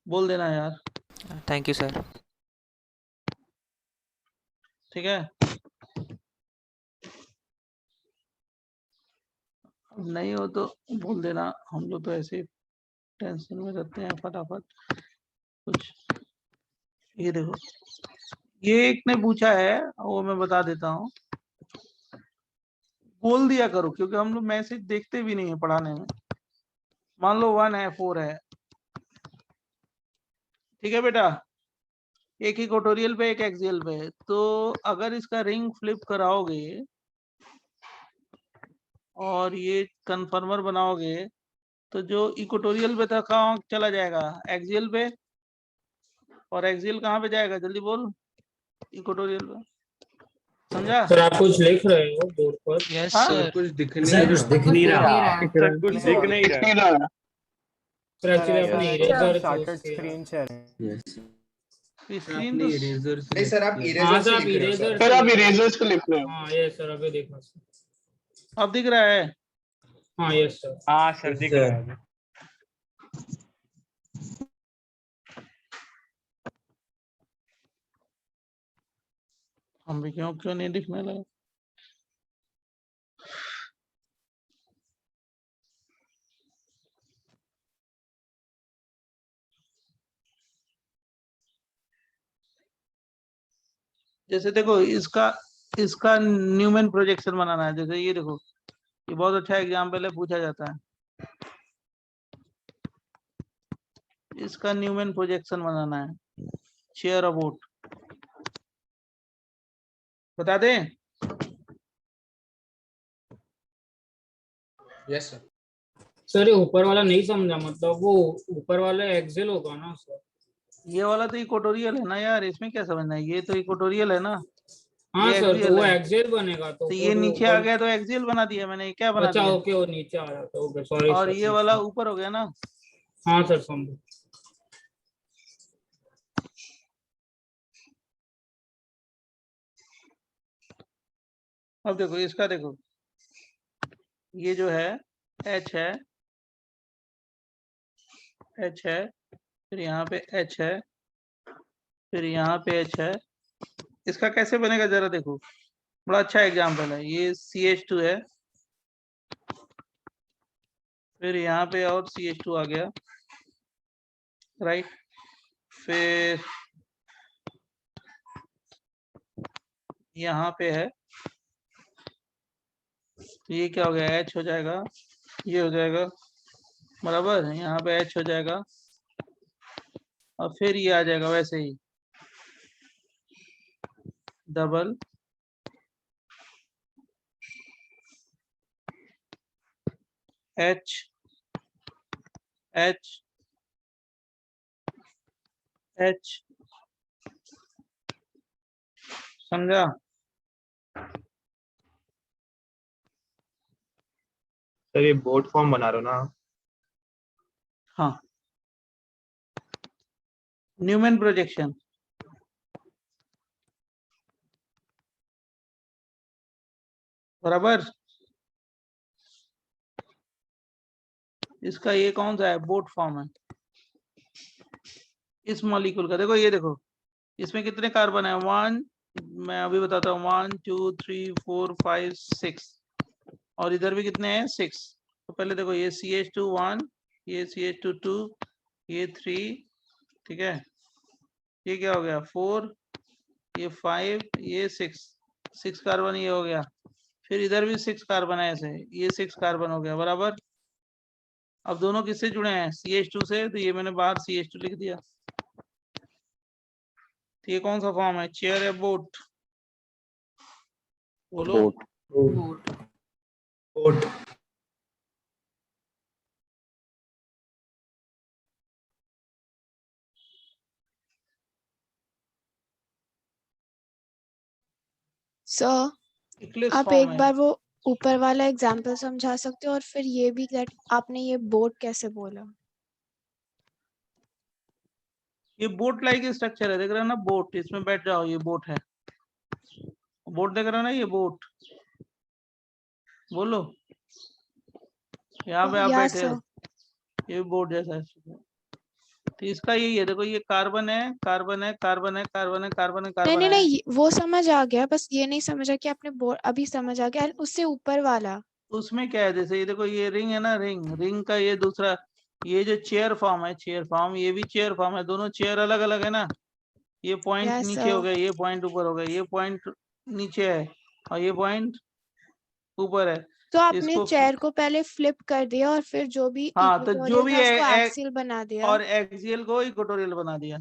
बोल देना यार। Thank you sir. ठीक है, नहीं हो तो बोल देना, हम लोग तो ऐसे टेंशन में रहते हैं। फटाफट कुछ, ये देखो, ये एक ने पूछा है, वो मैं बता देता हूँ। बोल दिया करो, क्योंकि हम लोग मैसेज देखते भी नहीं है पढ़ाने में। मान लो 1 है 4 है, ठीक है बेटा, एक इक्वेटोरियल पे एक एक्सियल पे, तो अगर इसका रिंग फ्लिप कराओगे और ये कन्फर्मर बनाओगे, तो जो इक्वेटोरियल पे था कहाँ चला जाएगा, एक्सियल पे, और एक्सियल कहाँ पे जाएगा, जल्दी बोल, इक्वेटोरियल पे। समझा? सर आप कुछ लिख रहे हो बोर्ड पर? यस हाँ? सर। कुछ दिख नहीं सर कुछ रहा। दिख नहीं रहा। सर कुछ दिख नहीं रहा। सर एक्चुअली ऐसा आपने है कि इरेजर हम चूज शॉर्टेड किया। Screen sharing. यस स्क्रीन तो इरेजर से नहीं सर, आप हाँ इरेजर से सर आप लिख रहे हो इरेजर सर। से लिख रहे हो। इरेजर्स को लिख रहे हो। हाँ ये सर अभी देखा सर। अब दिख रहा है? हाँ यस सर। हाँ सर दिख रहा है। हम भी क्यों क्यों नहीं दिखने लगा? जैसे देखो, इसका इसका न्यूमैन प्रोजेक्शन बनाना है। जैसे ये देखो, ये बहुत अच्छा एग्जाम्पल है, पूछा जाता है। इसका न्यूमैन प्रोजेक्शन बनाना है, चेयर अबाउट, बता दें? Yes sir. सर ये ऊपर वाला नहीं समझा, मतलब वो ऊपर वाला एक्सेल होगा ना सर? ये वाला तो इक्वेटोरियल है ना यार, इसमें क्या समझना है, ये तो इक्वेटोरियल है ना, हाँ ये सर तो एक्सियल वो है। एक्सेल बनेगा तो तो ये फिर वो नीचे आ ऊपर। गया तो एक्सियल बना दिया मैंने, ये क्या बना अच्छा दिया? ओके वो नीचे आ रहा था, ओके सॉरी और सर। ये वाला ऊपर हो गया ना। हाँ सर समझो। अब देखो इसका, देखो ये जो है एच है, एच है, फिर यहाँ पे एच है, फिर यहाँ पे एच है। इसका कैसे बनेगा जरा देखो, बड़ा अच्छा एग्जाम्पल है। ये CH2 है, फिर यहाँ पे और CH2 आ गया, राइट। फिर यहाँ पे है, तो ये क्या हो गया, H हो जाएगा, ये हो जाएगा, बराबर। यहाँ पे H हो जाएगा, और फिर ये आ जाएगा वैसे ही, डबल H H H। समझा? सर ये बोर्ड फॉर्म बना रहे हो ना? हाँ, न्यूमैन प्रोजेक्शन। बराबर। इसका ये कौन सा है, बोट फॉर्म है। इस मॉलिक्यूल का देखो, ये देखो, इसमें कितने कार्बन है, 1, मैं अभी बताता हूँ, 1 2 3 4 5 6, और इधर भी कितने हैं, 6। तो पहले देखो, ये CH2 1, ये CH2 2, ये 3, ठीक है, ये क्या हो गया 4, ये 5, ये 6 कार्बन ये हो गया। फिर इधर भी 6 कार्बन है ऐसे, ये 6 कार्बन हो गया, बराबर। अब दोनों किससे जुड़े हैं, CH2 से, तो ये मैंने बाहर CH2 लिख दिया। तो ये कौन सा फॉर्म है, चेयर या बोट, बोलो। बोर्ड। सर इक्लिप्स आप फॉर्म एक है। बार वो ऊपर वाला एग्जाम्पल समझा सकते हो, और फिर ये भी दैट आपने ये बोट कैसे बोला? ये बोट लाइक स्ट्रक्चर है, देख रहे हो ना, बोट, इसमें बैठ जाओ, ये बोट है, बोट देख रहे हो ना, ये बोट, बोलो, यहाँ पे आप या बैठे हो, सर। ये भी बोट जैसा है। तो इसका यही है, देखो ये कार्बन है, कार्बन है, कार्बन है, कार्बन है, कार्बन है, नहीं कार्बन नहीं है। नहीं, वो समझ आ गया, बस ये नहीं समझा कि आपने बोर्ड अभी समझ आ गया, उससे ऊपर वाला। उसमें क्या है, जैसे ये देखो ये रिंग है ना, रिंग, रिंग का ये दूसरा, ये जो चेयर फॉर्म है, चेयर फॉर्म, ये भी चेयर फॉर्म है, दोनों चेयर अलग अलग है ना। ये पॉइंट यस नीचे हो सर। गया, ये पॉइंट ऊपर हो गया, ये पॉइंट नीचे है और ये पॉइंट ऊपर है। तो आपने इसको चेयर को पहले फ्लिप कर दिया और फिर जो भी हाँ, तो जो इक्वेटोरियल भी था उसको एक्सियल बना दिया। और एक्सियल को इक्वेटोरियल बना दिया।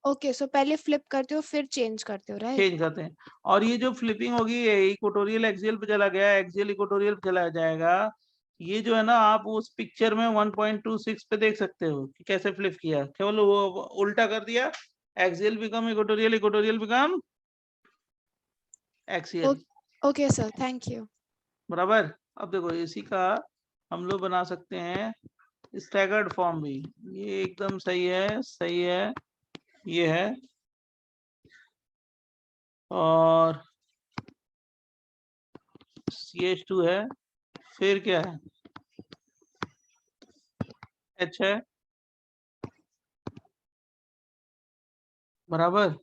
ओके, सो पहले फ्लिप करते हो फिर चेंज करते हो, राइट? चेंज करते हैं। और ये जो फ्लिपिंग होगी, ये इक्वेटोरियल एक्सियल पे चला गया, एक्सियल इक्वेटोरियल पे चला जाएगा। ये जो है ना, आप उस पिक्चर में 1.26 पे देख सकते हो कि कैसे फ्लिप किया, केवल वो उल्टा कर दिया, axial become equatorial, equatorial become axial. Okay sir, thank you. बराबर। अब देखो इसी का हम लोग बना सकते हैं स्टैगर्ड फॉर्म भी। ये एकदम सही है, सही है, ये है। और CH2 है, फिर क्या है, H है, बराबर।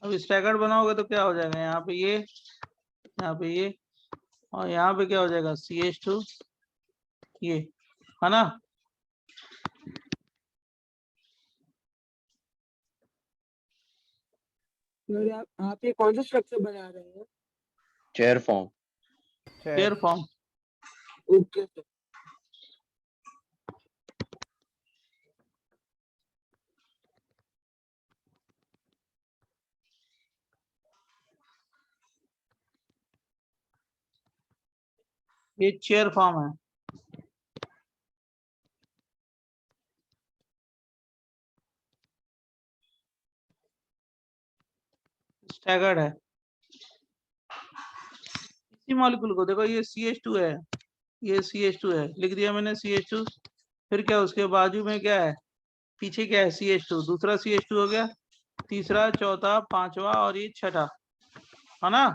अब स्टैगर्ड बनाओगे तो क्या हो जाएगा, यहाँ पे ये, यहाँ पे ये, और यहाँ पे क्या हो जाएगा, CH2, ये, है ना। आप ये कौन सा स्ट्रक्चर बना रहे हैं? Chair form. Pair form. Okay sir. ये चेयर फॉर्म है। स्टैगर्ड है। इसी मॉलिक्यूल को देखो, ये CH2 है, ये CH2 है, लिख दिया मैंने CH2। फिर क्या उसके बाजू में क्या है, पीछे क्या है, CH2, दूसरा CH2 हो गया, तीसरा, चौथा, पांचवा और ये छठा, है ना।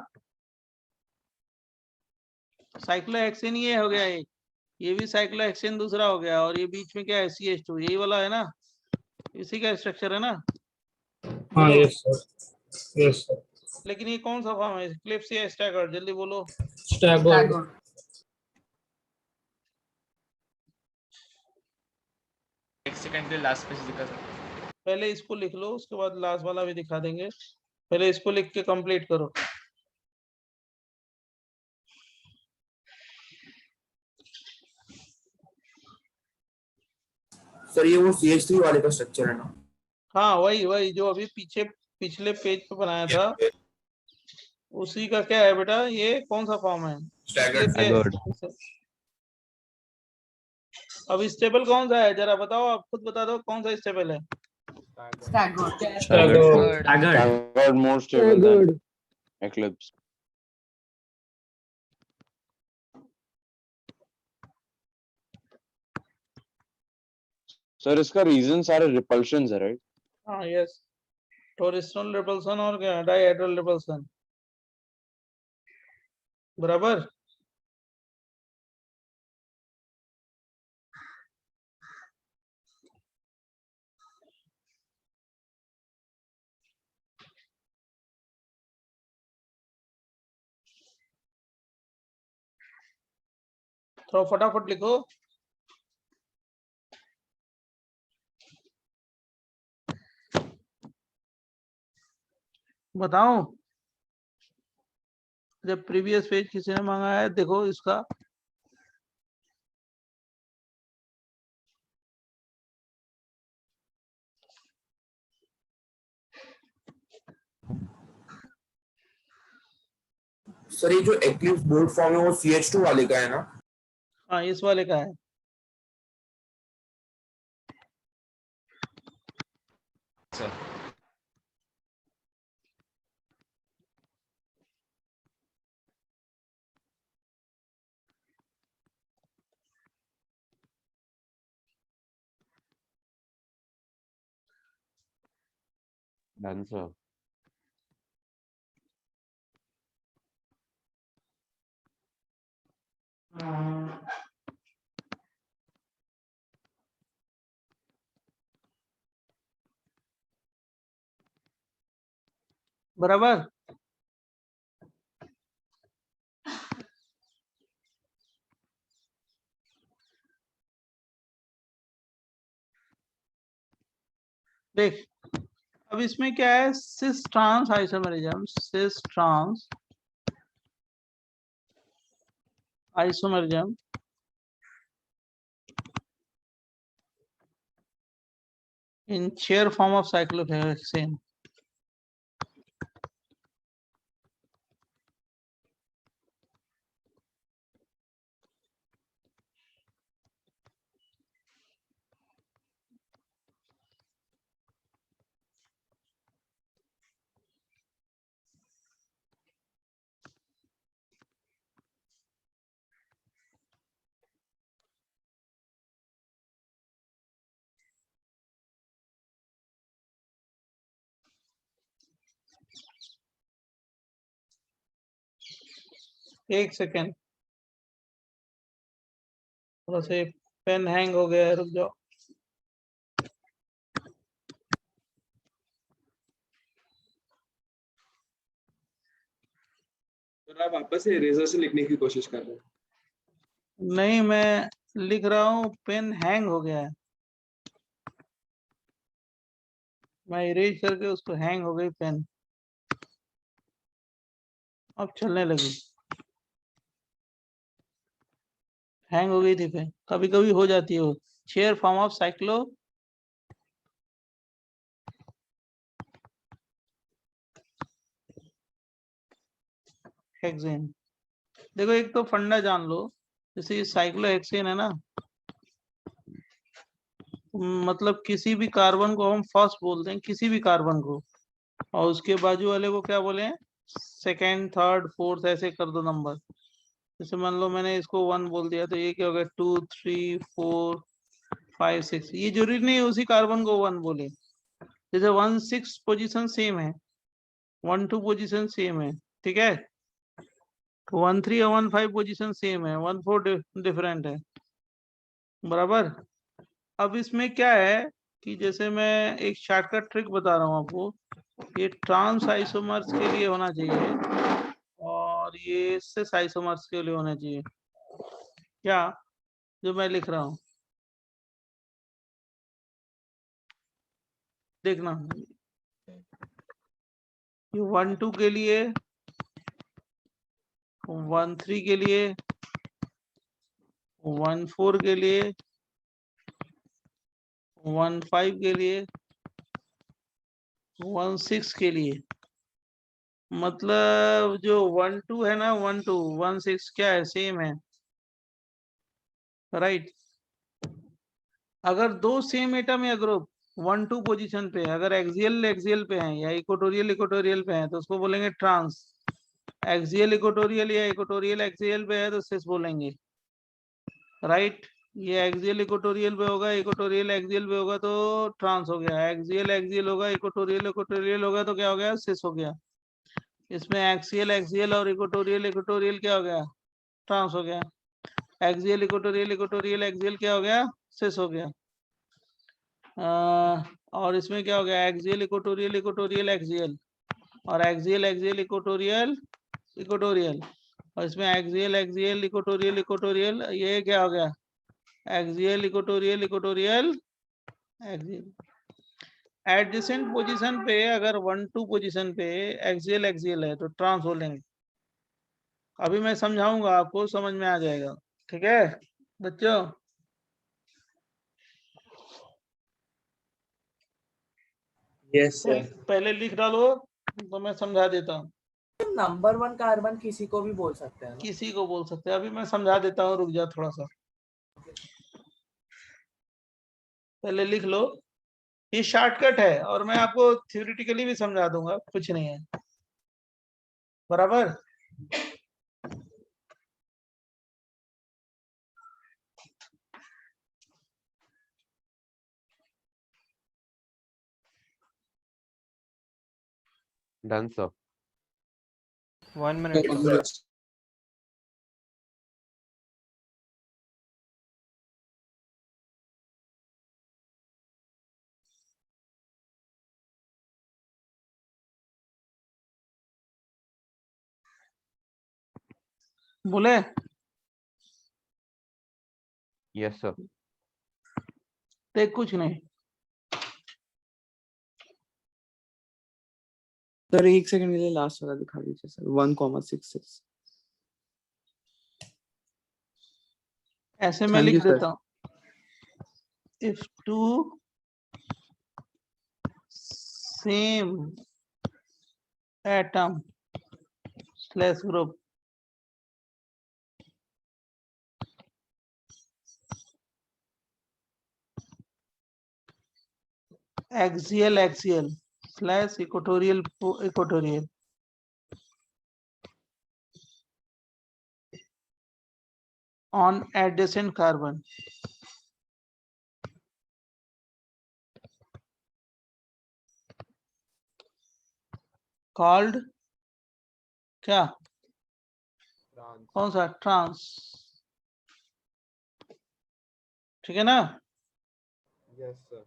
साइक्लोहेक्सेन ये हो गया एक, ये भी साइक्लोहेक्सेन दूसरा हो गया, और ये बीच में क्या है, CH2, यही वाला है ना, इसी का स्ट्रक्चर है ना। हाँ, बोलो। Yes sir, yes sir. लेकिन ये कौन सा फॉर्म है, क्लिप्स या स्टैगर्ड, जल्दी बोलो। स्टैगर्ड। एक सेकंड के लिए लास्ट पेज दिखा सकते पहले इसको लिख लो, उसके बाद लास्ट वाला भी दिखा देंगे। पहले इसको लिख के कंप्लीट करो। सर ये वो CH3 वाले का स्ट्रक्चर है ना? हाँ, वही वही जो अभी पीछे पिछले पेज पे बनाया था, उसी का क्या है बेटा, ये कौन सा फॉर्म है, Staggered. अब स्टेबल कौन सा है, जरा बताओ, आप खुद बता दो कौन सा स्टेबल है। Staggered. Staggered more stable than Eclipse. Sir इसका रीजन सारे रिपल्शंस है, राइट? हाँ, यस, टोरिस्टोनल रिपल्सन और क्या, डाइहेड्रल रिपल्सन, बराबर। तो फटाफट लिखो। बताओ, जब प्रीवियस पेज किसी ने मंगाया है, देखो इसका। सर ये जो एक्लिप्स बोर्ड फॉर्म है वो CH2 वाले का है ना? हाँ, इस वाले का है। Sir Done, sir. बराबर। देख, अब इसमें क्या है, cis trans isomerism, cis trans isomerism in chair form of cyclohexane. एक सेकेंड, थोड़ा से पेन हैंग हो गया है, रुक जाओ। आप वापस से इरेजर से लिखने की कोशिश कर रहे हैं? नहीं, मैं लिख रहा हूँ, पेन हैंग हो गया है। मैं इरेज करके उसको हैंग हो गई पेन, अब चलने लगी। हैंग हो गई थी पेन, कभी कभी हो जाती है वो। Chair form of cyclo hexane. देखो, एक तो फंडा जान लो, जैसे ये साइक्लोहेक्सेन है ना, मतलब किसी भी कार्बन को हम फर्स्ट बोलते हैं, किसी भी कार्बन को, और उसके बाजू वाले को क्या बोले, सेकेंड, थर्ड, फोर्थ, ऐसे कर दो नंबर। जैसे मान लो मैंने इसको 1 बोल दिया, तो ये क्या होगा, 2, 3, 4, 5, 6। ये जरूरी नहीं है उसी कार्बन को 1 बोले। जैसे 1, 6 पोजीशन सेम है, 1, 2 पोजीशन सेम है, ठीक है। 1, 3 और 1, 5 पोजीशन सेम है, 1, 4 डिफरेंट है, बराबर। अब इसमें क्या है कि जैसे मैं एक शॉर्टकट ट्रिक बता रहा हूँ आपको, ये ट्रांस आइसोमर्स के लिए होना चाहिए और ये सिस आइसोमर्स के लिए होना चाहिए, क्या जो मैं लिख रहा हूँ, देखना। ये 1, 2 के लिए, 1, 3 के लिए, 1, 4 के लिए, 1, 5 के लिए, 1, 6 के लिए। मतलब जो 1, 2 है ना, 1, 2, 1, 6 क्या है, सेम है, राइट। अगर दो सेम एटम या ग्रुप 1, 2 पोजीशन पे अगर एक्सियल एक्सियल पे हैं या इक्वेटोरियल इक्वेटोरियल पे हैं तो उसको बोलेंगे ट्रांस। एक्सियल इक्वेटोरियल या इक्वेटोरियल एक्सियल पे है तो सिस बोलेंगे, राइट। ये एक्सियल इक्वेटोरियल पे होगा, इक्वेटोरियल एक्सियल पे होगा तो ट्रांस हो गया। एक्सियल एक्सियल होगा, इक्वेटोरियल इक्वेटोरियल होगा तो क्या हो गया, सिस हो गया। इसमें एक्सियल एक्सियल और इक्वेटोरियल इक्वेटोरियल क्या हो गया, ट्रांस हो गया। एक्सियल इक्वेटोरियल इक्वेटोरियल एक्सियल क्या हो गया, सिस हो गया। और इसमें क्या हो गया, एक्सियल इक्वेटोरियल इक्वेटोरियल एक्सियल, और एक्सियल एक्सियल इक्वेटोरियल इक्वेटोरियल, और इसमें एक्सियल एक्सियल इक्वेटोरियल इक्वेटोरियल, ये क्या हो गया, axial equatorial equatorial axial. Adjacent position पे अगर 1, 2 पोजीशन पे एक्सियल एक्सियल है तो ट्रांस बोलेंगे। अभी मैं समझाऊंगा आपको, समझ में आ जाएगा, ठीक है बच्चों। Yes sir. पहले लिख डालो तो मैं समझा देता हूँ। नंबर 1 कार्बन किसी को भी बोल सकते हैं ना? किसी को बोल सकते हैं, अभी मैं समझा देता हूँ, रुक जा थोड़ा सा, पहले लिख लो। ये शॉर्टकट है और मैं आपको थ्योरेटिकली भी समझा दूंगा, कुछ नहीं है, बराबर। Done, sir. 1 minute. बोले Yes, sir. देख कुछ नहीं। सर 1 सेकंड के लिए लास्ट वाला दिखा दीजिए सर 1,66। ऐसे मैं Thank लिख you, sir. देता हूँ, if two same atom slash group axial slash equatorial on adjacent carbon called क्या, कौन सा, ट्रांस, ठीक है ना। Yes, sir.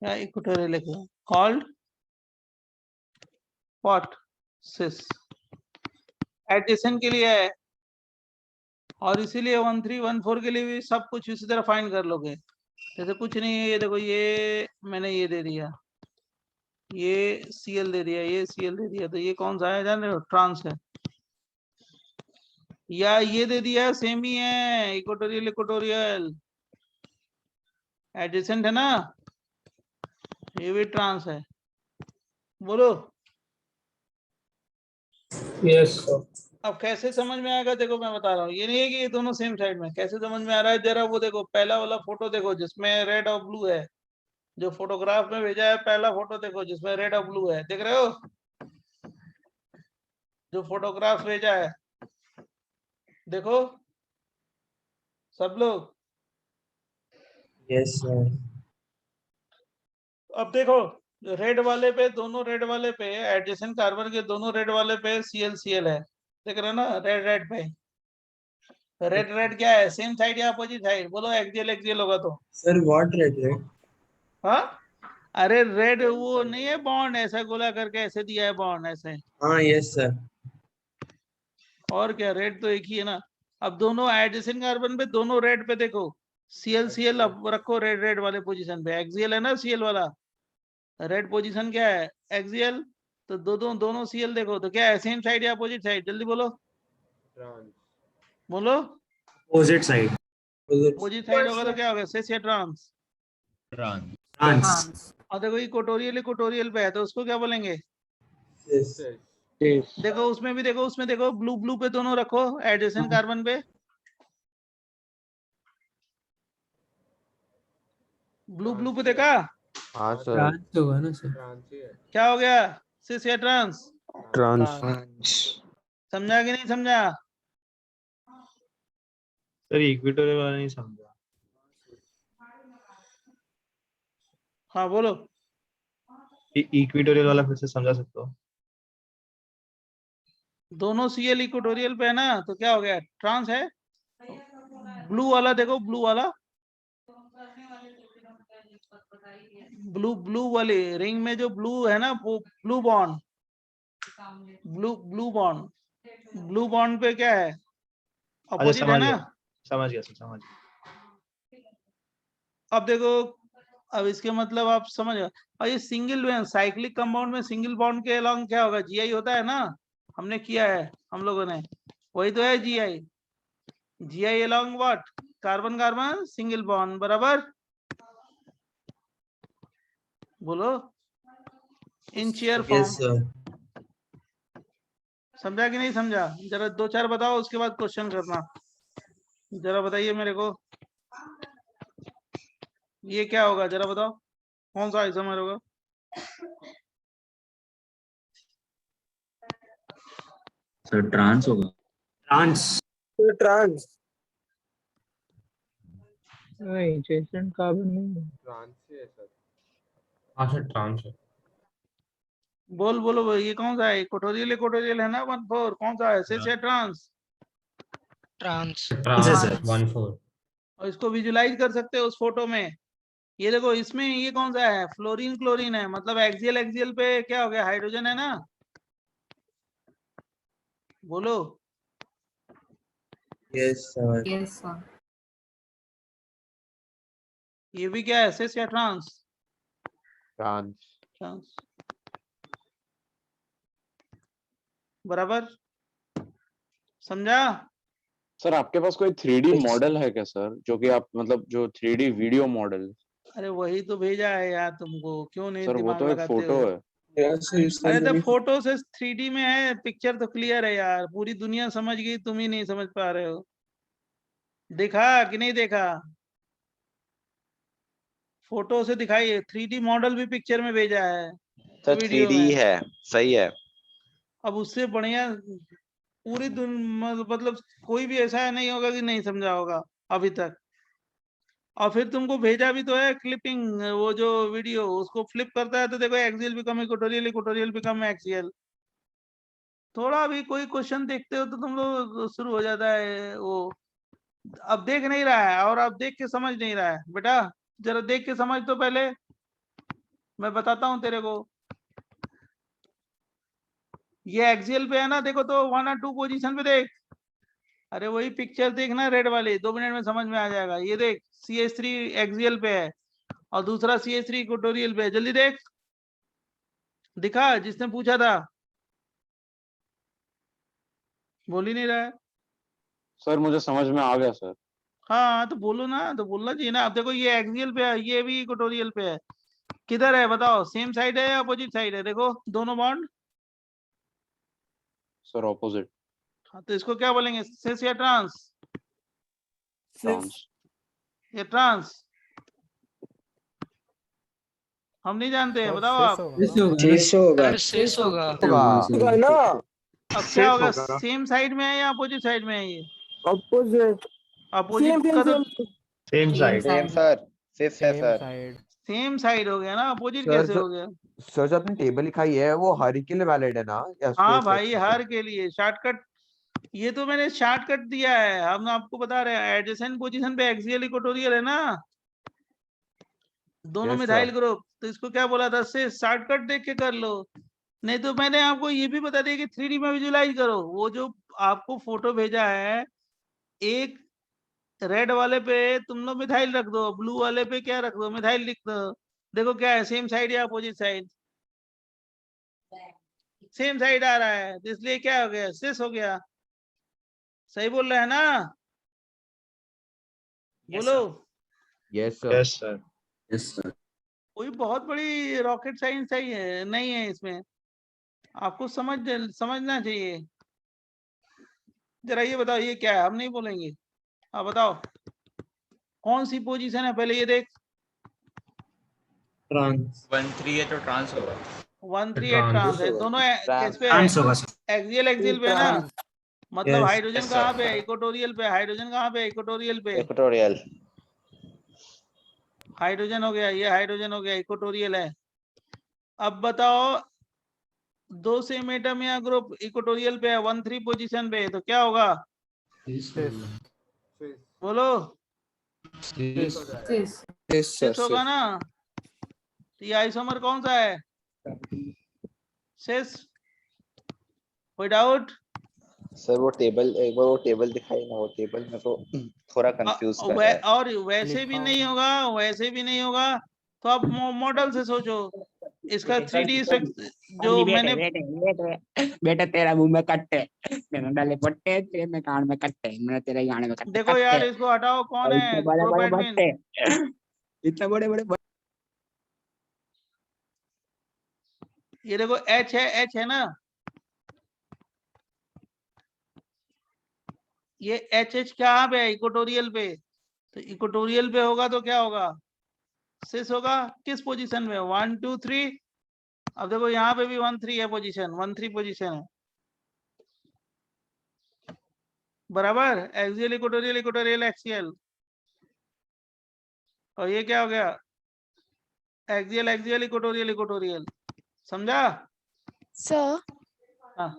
या इक्वेटोरियल लिखो, कॉल्ड व्हाट, सिस, एडिशन के लिए है, और इसीलिए 1314 के लिए भी सब कुछ इसी तरह फाइंड कर लोगे। जैसे कुछ नहीं है, ये देखो, ये मैंने ये दे दिया, ये Cl दे दिया, ये Cl दे दिया, तो ये कौन सा है जान रहे हो, ट्रांस है। या ये दे दिया, सेम ही है, इक्वेटोरियल एडजेसेंट है ना, ये भी ट्रांस है। बोलो यस सर। अब कैसे समझ में आएगा, देखो मैं बता रहा हूँ, ये नहीं है कि ये दोनों सेम साइड में, कैसे समझ में आ रहा है जरा वो देखो, पहला वाला फोटो देखो जिसमें रेड और ब्लू है, जो फोटोग्राफ में भेजा है, पहला फोटो देखो जिसमें रेड और ब्लू है, देख रहे हो, जो फोटोग्राफ भेजा है, देखो सब लोग। Yes sir. अब देखो, रेड वाले पे, दोनों रेड वाले पे, एडजेसेंट कार्बन के दोनों रेड वाले पे Cl है, देख रहे हो ना, रेड पे, रेड क्या है, सेम साइड या अपोजिट साइड, बोलो, एक्सियल होगा तो। Sir what red? हाँ, अरे रेड वो नहीं है बॉन्ड, ऐसा गोला करके ऐसे दिया है बॉन्ड ऐसे, हाँ यस सर। और क्या, रेड तो एक ही है ना। अब दोनों एडजेसेंट कार्बन पे, दोनों रेड पे देखो, Cl अब रखो रेड वाले पोजीशन पे, एक्सियल है ना Cl वाला, रेड पोजीशन क्या है, एक्सियल, तो दोनों Cl देखो तो क्या है, सेम साइड या अपोजिट साइड, जल्दी बोलो, बोलो। Opposite side. अपोजिट साइड होगा तो क्या होगा, सिस या ट्रांस, ट्रांस। और देखो इक्वेटोरियल पे है तो उसको क्या बोलेंगे, यस। देखो उसमें भी देखो, उसमें देखो, ब्लू पे दोनों रखो एडजेसेंट कार्बन पे, ब्लू पे देखा, हाँ सर। ट्रांस होगा ना सर। क्या हो गया, सिस या ट्रांस, ट्रांस। समझा कि नहीं समझा। सर इक्वेटोरियल वाला नहीं समझा। हाँ बोलो, इक्वेटोरियल वाला फिर से समझा सकते हो? दोनों Cl इक्वेटोरियल पे है ना, तो क्या हो गया, ट्रांस है। ब्लू वाला देखो, ब्लू वाली रिंग में जो ब्लू है ना, वो ब्लू बॉन्ड, ब्लू बॉन्ड पे क्या है, अच्छा अपोजिट है समझ ना। गया, समझ गया सर, समझ गया। अब देखो, अब इसके मतलब आप समझ गए। और ये सिंगल साइक्लिक कंपाउंड में सिंगल बॉन्ड के अलोंग क्या होगा, Gi होता है ना, हमने किया है हम लोगों ने, वही तो है Gi along what, carbon carbon single bond, बराबर, बोलो, इन चेयर फॉर्म। Yes sir. समझा कि नहीं समझा, जरा 2-4 बताओ, उसके बाद क्वेश्चन करना, जरा बताइए मेरे को, ये क्या होगा जरा बताओ, कौन सा आइसोमर होगा, सर ट्रांस होगा। ट्रांस ट्रांस एडजेसेंट कार्बन नहीं हाँ सर ट्रांस है। बोल बोलो भाई, ये कौन सा है? इक्वेटोरियल है ना 1-4, कौन सा है, सिस या ट्रांस? ट्रांस है सर। 1-4 और इसको विजुलाइज कर सकते हो उस फोटो में। ये देखो इसमें ये कौन सा है? फ्लोरीन क्लोरीन है, मतलब एक्सियल एक्सियल पे क्या हो गया? हाइड्रोजन है ना। बोलो। Yes sir. Yes sir. ये भी क्या है, सिस या ट्रांस? ट्रांस। ट्रांस। बराबर समझा? सर आपके पास कोई 3D मॉडल है क्या सर, जो कि आप मतलब जो 3D वीडियो मॉडल? अरे वही तो भेजा है यार तुमको, क्यों नहीं सर वो दिमाग तो एक लगाते फोटो हो? है। अरे तो फोटो से 3D में है, पिक्चर तो क्लियर है यार, पूरी दुनिया समझ गई, तुम ही नहीं समझ पा रहे हो। देखा कि नहीं देखा? फोटो से दिखाइए, 3D मॉडल भी पिक्चर में भेजा है, सर वीडियो 3D में। है, सही है। अब उससे बढ़िया पूरी मतलब कोई भी ऐसा नहीं होगा कि नहीं समझा होगा अभी तक। और फिर तुमको भेजा भी तो है क्लिपिंग, वो जो वीडियो, उसको फ्लिप करता है तो देखो axial become equatorial, equatorial become axial. थोड़ा भी कोई क्वेश्चन देखते हो तो तुम लोग शुरू हो जाता है वो। अब देख नहीं रहा है और अब देख के समझ नहीं रहा है बेटा, जरा देख के समझ तो पहले, मैं बताता हूँ तेरे को। ये एक्सियल पे है ना, देखो तो 1 और 2 पोजीशन पे देख। अरे वही पिक्चर देखना रेड वाली, 2 मिनट में समझ में आ जाएगा। ये देख CH3 एक्सियल पे है और दूसरा CH3 इक्वेटोरियल पे है, जल्दी देख। दिखा जिसने पूछा था? बोल ही नहीं रहा है। सर मुझे समझ में आ गया सर। हाँ तो बोलो ना, तो बोलना चाहिए ना। अब देखो ये एक्सियल पे है, ये भी इक्वेटोरियल पे है। किधर है बताओ, सेम साइड है या अपोजिट साइड है? देखो दोनों बॉन्ड। Sir opposite. हाँ तो इसको क्या बोलेंगे, सिस या ट्रांस? ट्रांस। ये ट्रांस हम नहीं जानते हैं, बताओ आप। शेष होगा। होगा ना, अब क्या होगा, सेम साइड में है या अपोजिट साइड में है? ये अपोजिट। अपोजिट का तो सेम साइड। सेम सर, सिस है सर। सेम साइड हो गया ना, अपोजिट सर कैसे जो हो गया? सर जो आपने टेबल लिखाई है वो हर एक के लिए वैलिड है ना, या उसको हाँ भाई exception है? हर के लिए शॉर्टकट, ये तो मैंने शॉर्टकट दिया है। हम आपको बता रहे हैं एडजेसेंट पोजीशन पे एक्सियल इक्वेटोरियल है ना, दोनों Yes, मिथाइल sir. ग्रुप। तो इसको क्या बोला था, से शॉर्टकट देख के कर लो। नहीं तो मैंने आपको ये भी बता दिया कि 3D में विजुलाइज करो। वो जो आपको फोटो भेजा है, एक रेड वाले पे तुम लोग मिथाइल रख दो, ब्लू वाले पे क्या रख दो, मिथाइल लिख दो। देखो क्या है, सेम साइड या अपोजिट साइड? सेम साइड आ रहा है, तो इसलिए क्या हो गया, सिस हो गया। सही बोल रहे हैं ना? बोलो। Yes, sir. Yes sir. Yes sir. कोई बहुत बड़ी रॉकेट साइंस सही है नहीं है इसमें, आपको समझना चाहिए। जरा ये बताओ ये क्या है, हम नहीं बोलेंगे, आप बताओ कौन सी पोजीशन है, पहले ये देख। ट्रांस 1-3 है तो ट्रांस होगा। 138 ट्रांस है, दोनों किस पे है? ट्रांस होगा सर। एक्सियल एक्सियल पे है ना, मतलब Yes. हाइड्रोजन Yes, कहाँ sir. पे है? इक्वेटोरियल पे। हाइड्रोजन कहाँ पे है? इक्वेटोरियल पे। इक्वेटोरियल। हाइड्रोजन हो गया, ये हाइड्रोजन हो गया, इक्वेटोरियल है। अब बताओ 2 सेम एटम या ग्रुप इक्वेटोरियल पे है, 1-3 पोजीशन पे, तो क्या होगा? बोलो। सिस होगा ना। तो ये आइसोमर कौन सा है? सिस। कोई डाउट? सर वो टेबल, एक बार वो टेबल दिखाई ना, वो टेबल में तो थोड़ा कंफ्यूज कर रहा है। और वैसे भी नहीं होगा, वैसे भी नहीं होगा, तो आप मॉडल से सोचो। इसका 3D जो मैंने बेटा तेरा मुंह में कट्टे, मैंने डाले पट्टे, तेरे में कान में कट्टे, मैंने तेरे गाने में कट्टे। देखो यार इसको हटाओ, कौन है इतने बड़े बड़े प्रोपैडमिन? भट्टे, इतने बड़े बड़े। ये देखो H है, H है ना, ये H कहाँ पे है? इक्वेटोरियल पे। तो इक्वेटोरियल पे होगा तो क्या होगा, सिस होगा। किस पोजीशन में? 1 2 3। अब देखो यहाँ पे भी 1-3 है पोजीशन, 1-3 पोजीशन है। बराबर, एक्सियल इक्वेटोरियल इक्वेटोरियल एक्सियल, और ये क्या हो गया, एक्सियल एक्सियल इक्वेटोरियल इक्वेटोरियल, समझा? Sir, हाँ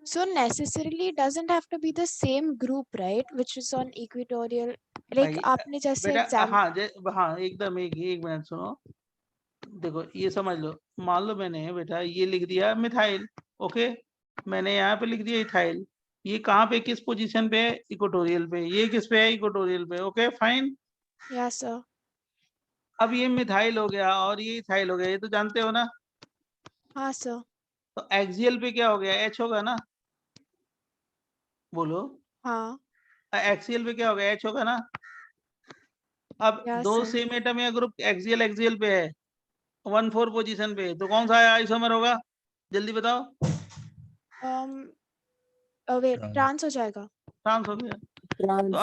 so necessarily it doesn't have to be the same group, right? Which is on equatorial. Like भाई, आपने जैसे बेटा exam. हाँ एकदम एक मिनट सुनो, देखो ये समझ लो, मान लो मैंने बेटा ये लिख दिया मिथाइल, ओके, मैंने यहाँ पे लिख दिया इथाइल, ये कहाँ पे किस पोजीशन पे है, इक्वेटोरियल पे, ये किस पे है, इक्वेटोरियल पे, ओके फाइन। Yes, sir. अब ये मिथाइल हो गया और ये इथाइल हो गया, ये तो जानते हो ना, हाँ sir. तो एक्सियल पे क्या हो गया, एच होगा ना, बोलो, हाँ. एक्सियल पे क्या होगा, एच होगा ना। अब Yes, दो sir. सेम एटम या ग्रुप एक्सियल एक्सियल पे है, 1,4 पोजीशन पे, तो कौन सा आइसोमर होगा, जल्दी बताओ। Wait, trans हो जाएगा. ट्रांस हो गया। तो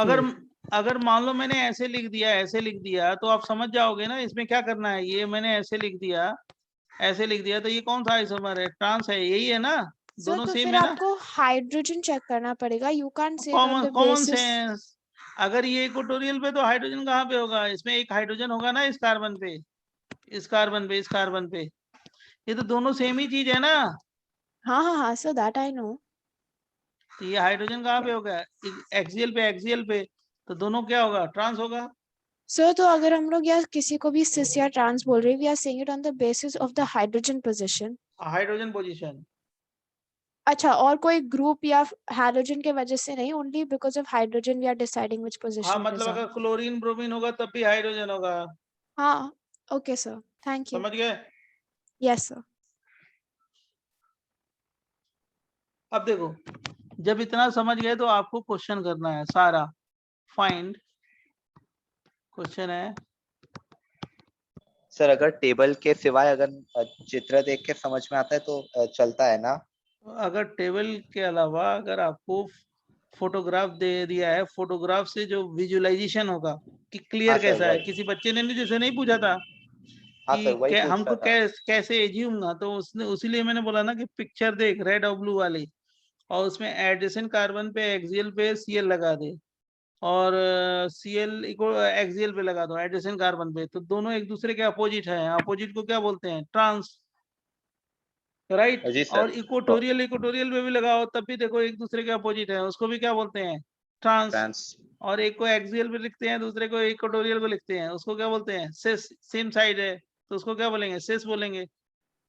अगर मान लो मैंने ऐसे लिख दिया तो आप समझ जाओगे ना इसमें क्या करना है, ये मैंने ऐसे लिख दिया तो ये कौन सा आइसोमर है, ट्रांस है, यही है ना, Sir, दोनों तो सेम फिर है ना, आपको हाइड्रोजन चेक करना पड़ेगा. You can't say it on the common basis. Sense. अगर ये इक्वेटोरियल पे तो हाइड्रोजन कहाँ पे होगा, इसमें एक हाइड्रोजन होगा ना, इस कार्बन पे, इस कार्बन पे, इस कार्बन पे, ये तो दोनों सेम ही चीज है ना, हाँ sir, that I know. तो ये हाइड्रोजन कहाँ पे होगा, एक्सियल पे, तो दोनों क्या होगा, ट्रांस होगा। Sir, तो अगर हम लोग या किसी को भी cis या trans बोल रहे हैं, we are saying it on the basis of the hydrogen position. Hydrogen position, अच्छा, और कोई ग्रुप या हाइड्रोजन के वजह से नहीं, only because of hydrogen we are deciding which हाँ position it is मतलब on. अगर क्लोरीन ब्रोमीन होगा तब भी हाइड्रोजन होगा, हाँ, okay sir, thank you. समझ गए। Yes sir. अब देखो, जब इतना समझ गए तो आपको क्वेश्चन करना है सारा, फाइंड, क्वेश्चन है, सर अगर टेबल के सिवाय अगर चित्र देख के समझ में आता है तो चलता है ना? अगर टेबल के अलावा अगर आपको फोटोग्राफ दे दिया है, फोटोग्राफ से जो विजुअलाइजेशन होगा कि क्लियर हाँ सर, कैसा है, वही। किसी बच्चे ने जैसे नहीं पूछा था हाँ कि सर, वही पूछ हमको रहा था। कैसे एज्यूम, तो उसने उसीलिए मैंने बोला ना कि पिक्चर देख रेड और ब्लू वाली, और उसमें एडिशन कार्बन पे एक्सियल पे सीएल लगा दे, और सीएल एक्सियल पे लगा दो एडिशन कार्बन पे, तो दोनों एक दूसरे के अपोजिट है, अपोजिट को क्या बोलते हैं, ट्रांस, राइट। जी और सर। इक्वेटोरियल पे भी लगाओ तब भी देखो एक दूसरे के अपोजिट है, उसको भी क्या बोलते हैं, ट्रांस। ट्रांस। और एक को एक्सियल पे लिखते हैं, दूसरे को इक्वेटोरियल पे लिखते हैं, उसको क्या बोलते हैं, सिस, सेम साइड है तो उसको क्या बोलेंगे, सिस बोलेंगे,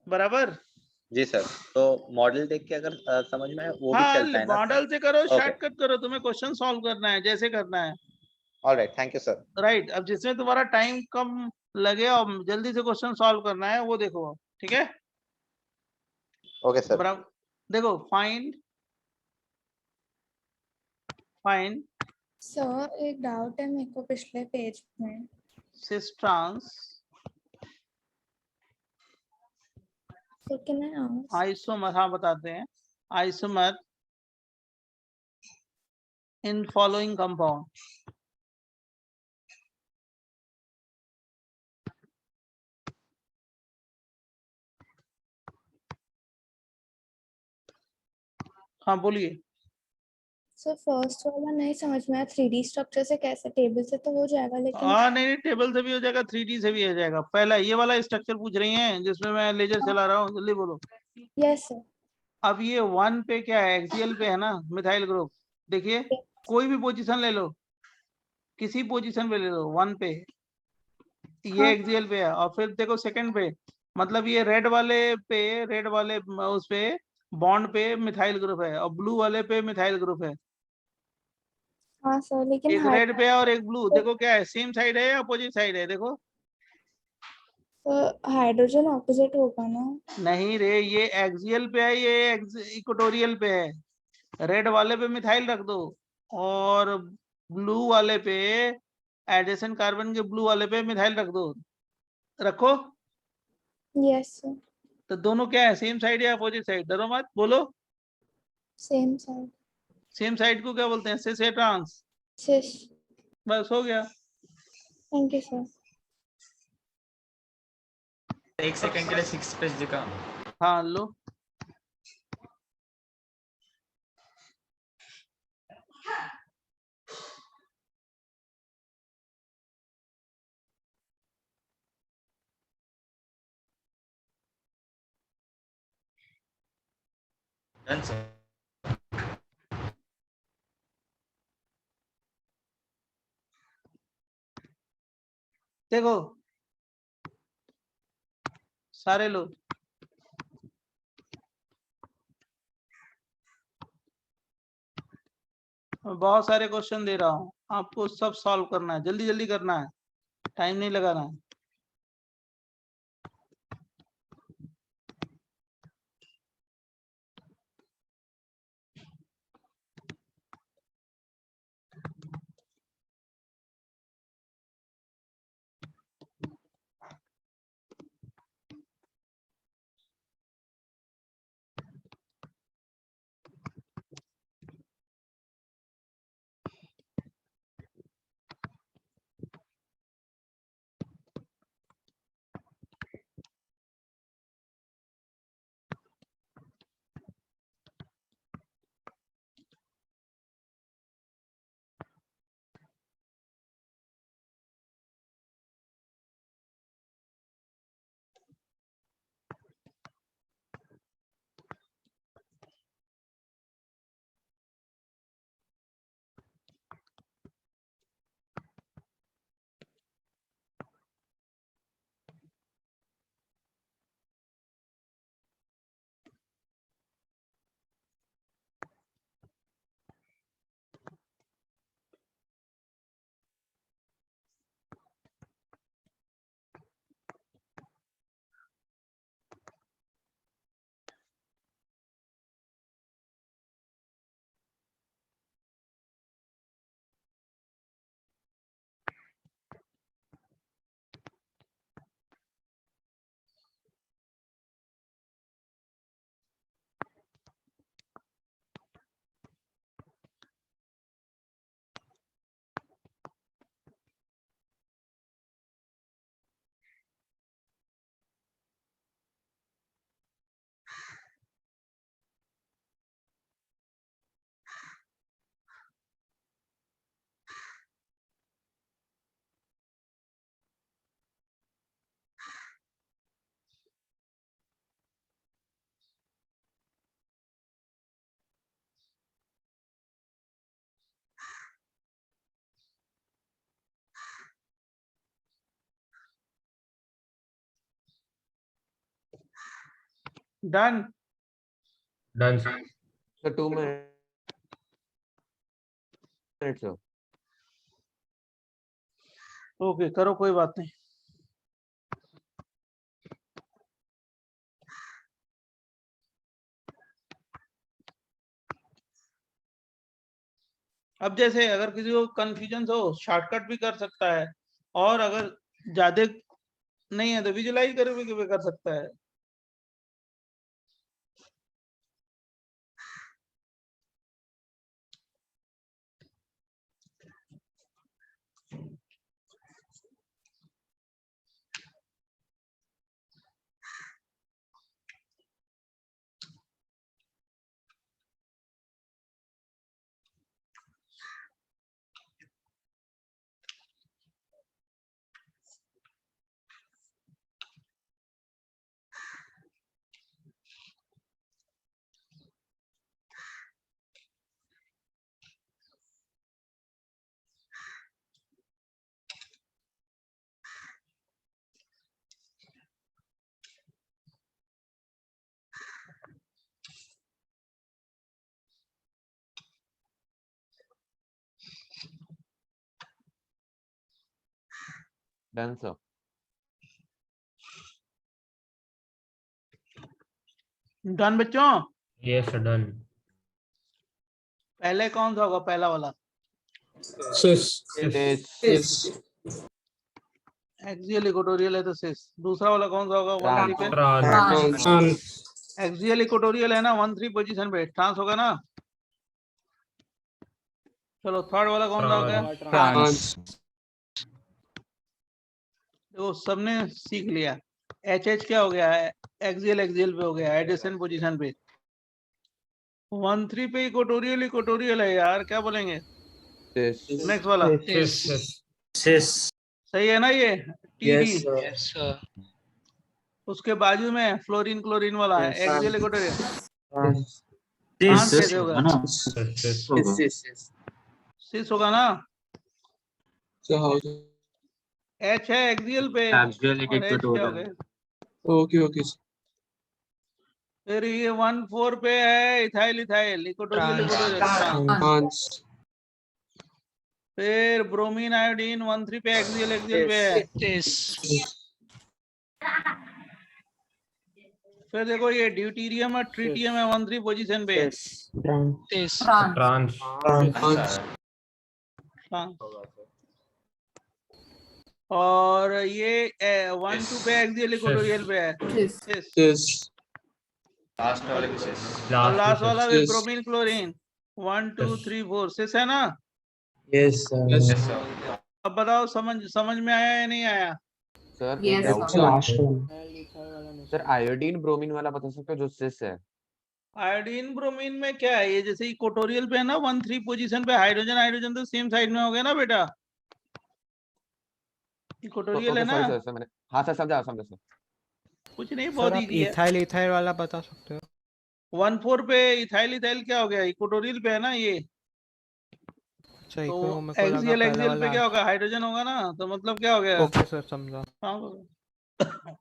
बराबर। जी सर, तो मॉडल देख के अगर समझ में आए वो भी हाँ चलता है ना सर? मॉडल से करो, ओके, शॉर्टकट करो, तुम्हें क्वेश्चन सॉल्व करना है जैसे करना है, alright, thank you sir. Right. अब जिसमें तुम्हारा टाइम कम लगे और जल्दी से क्वेश्चन सॉल्व करना है वो देखो, ठीक है, ओके सर। बराबर। देखो फाइंड सर एक डाउट है मेरे को पिछले पेज में, सिस ट्रांस आइसोमर, हाँ बताते हैं, आइसोमर इन फॉलोइंग कंपाउंड, हाँ बोलिए। सर फर्स्ट वाला नहीं समझ में आया, 3D स्ट्रक्चर से कैसे, टेबल से तो हो जाएगा लेकिन। हाँ नहीं टेबल से भी हो जाएगा, 3D से भी हो जाएगा। पहला ये वाला स्ट्रक्चर पूछ रही हैं जिसमें मैं लेजर चला रहा हूँ, जल्दी बोलो। Yes sir. अब ये 1 पे क्या है, एक्सियल पे है ना मिथाइल ग्रुप, देखिए कोई भी पोजीशन ले लो, किसी पोजीशन पे ले लो, 1 पे ये एक्सियल पे है, और फिर देखो सेकंड पे, मतलब ये रेड वाले उस पे बॉन्ड पे मिथाइल ग्रुप है, और ब्लू वाले पे मिथाइल ग्रुप है। हाँ सर, लेकिन एक रेड पे है और एक ब्लू, देखो क्या है, सेम साइड है या अपोजिट साइड है, देखो। हाइड्रोजन ऑपोजिट होगा ना? नहीं रे, ये एक्सियल पे है, ये इक्वेटोरियल पे है, रेड वाले पे मिथाइल रख दो, और ब्लू वाले पे, एडिशन कार्बन के ब्लू वाले पे मिथाइल रख दो, रखो। Yes sir. तो दोनों क्या है, सेम साइड या अपोजिट साइड, डरो मत, बोलो। Same side. सेम साइड को क्या बोलते हैं, सिस या ट्रांस? सिस। बस हो गया। Thank you sir. एक सेकंड के लिए 6 पेज दिखा। हाँ लो, Done, sir. देखो सारे लोग मैं बहुत सारे क्वेश्चन दे रहा हूँ, आपको सब सॉल्व करना है, जल्दी जल्दी करना है, टाइम नहीं लगाना है। Done Done. So 2 minutes. Sir. Okay करो, कोई बात नहीं। अब जैसे अगर किसी को कंफ्यूजन हो शॉर्टकट भी कर सकता है, और अगर ज्यादा नहीं है तो विजुलाइज करके भी कर सकता है। Done, sir. डन बच्चों? Yes, sir, done. पहले कौन सा होगा, पहला वाला? एक्सियल इक्वेटोरियल है तो सिस। दूसरा वाला कौन सा होगा? 1-3 पे एक्सियल इक्वेटोरियल है ना, 1-3 पोजीशन पे ट्रांस होगा ना। चलो थर्ड वाला कौन सा होगा? ट्रांस। देखो सबने सीख लिया। एच क्या हो गया है? एक्सियल पे हो गया, एडिशन पोजीशन पे। 1-3 पे इक्वेटोरियल है यार, क्या बोलेंगे? नेक्स्ट वाला सही है ना ये? टीडी। उसके बाजू में फ्लोरीन क्लोरीन वाला है, एक्सियल इक्वेटोरियल। ट्रांस कैसे होगा? सिस होगा ना? एच है एक्सियल पे और एच क्या हो गया? ओके फिर ये 1,4 पे है इथाइल इथाइल इक्वेटोरियल ट्रांस। फिर ब्रोमीन आयोडीन 1,3 पे एक्सियल पे है। फिर देखो ये ड्यूटीरियम और ट्रिटियम है 1,3 पोजीशन पे। ट्रांस और ये 1,2 पे एक्सियल इक्वेटोरियल पे है। लास्ट वाले की शेष। और लास्ट वाला भी ब्रोमीन क्लोरीन 1 2 3 4 सिस है ना? Yes Yes, sir. अब बताओ समझ में आया या नहीं आया? सर Yes, एक sir. Doubt sir, iodine bromine वाला बता सकते हो जो सिस है? आयोडीन ब्रोमीन में क्या है? ये जैसे इक्वेटोरियल पे है ना 1,3 पोजीशन पे हाइड्रोजन हाइड्रोजन तो सेम साइड में हो गया ना बेटा। इक्वेटोरियल है ना? सॉरी सर मैंने हाँ सर समझा सर। कुछ नहीं, बहुत इजी है। इथाइल वाला बता सकते हो? 1,4 पे इथाइल इथाइल क्या हो गया? इक्वेटोरियल पे है ना ये, अच्छा तो मेरे को लगा एक्सियल पहला एक्सियल पे वाला। क्या होगा? हाइड्रोजन होगा ना, तो मतलब क्या हो गया? ओके सर समझा। हाँ।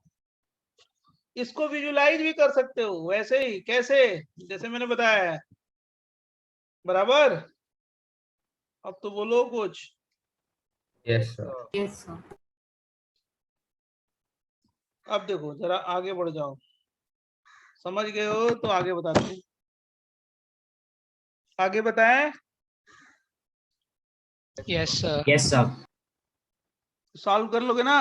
इसको विजुलाइज भी कर सकते हो वैसे ही, कैसे? जैसे मैंने बताया है, बराबर। अब तो बोलो कुछ। यस सर अब देखो जरा आगे बढ़ जाओ, समझ गए हो तो आगे बताते हैं। आगे बताएं? यस सर सॉल्व कर लोगे ना?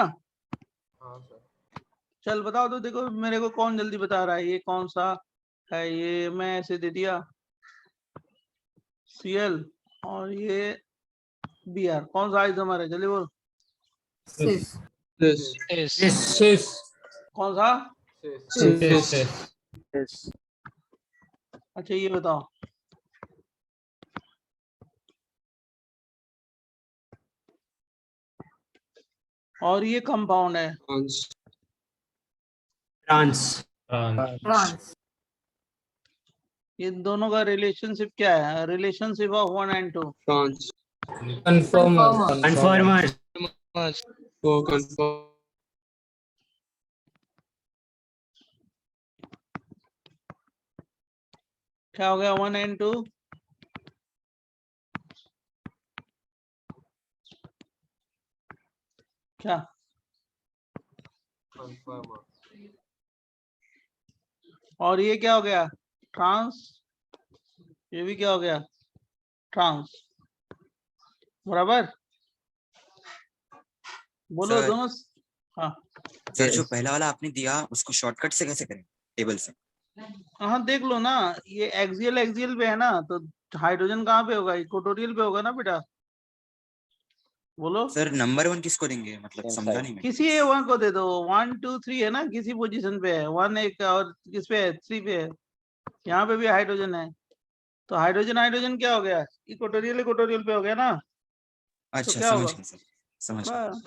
चल बताओ तो, देखो मेरे को कौन जल्दी बता रहा है ये कौन सा है? ये मैं ऐसे दे दिया Cl और ये Br, कौन सा आइसोमर है? जल्दी बोल। कौन सा? अच्छा ये बताओ, और ये कंपाउंड है ट्रांस ये दोनों का रिलेशनशिप क्या है? Relationship of 1 and 2। क्या हो गया 1 and 2? क्या? और ये क्या हो गया? ट्रांस। ये भी क्या हो गया? ट्रांस। बराबर। बोलो सर, दोनों। हाँ सर जो पहला वाला आपने दिया उसको शॉर्टकट से कैसे करें टेबल से? हाँ देख लो ना, ये एक्सियल एक्सियल पे है ना, तो हाइड्रोजन कहाँ पे होगा? इक्वेटोरियल पे होगा ना बेटा। बोलो सर नंबर 1 किसको देंगे, मतलब समझा नहीं मैं। किसी A1 को दे दो। 1 2 3 है ना, किसी पोजीशन पे है। 1 एक और किस पे है? 3 पे है। यहाँ पे भी हाइड्रोजन है, तो हाइड्रोजन हाइड्रोजन क्या हो गया? इक्वेटोरियल इक्वेटोरियल पे हो गया ना। अच्छा तो क्या समझ होगा? गया सर, समझ गया। बस।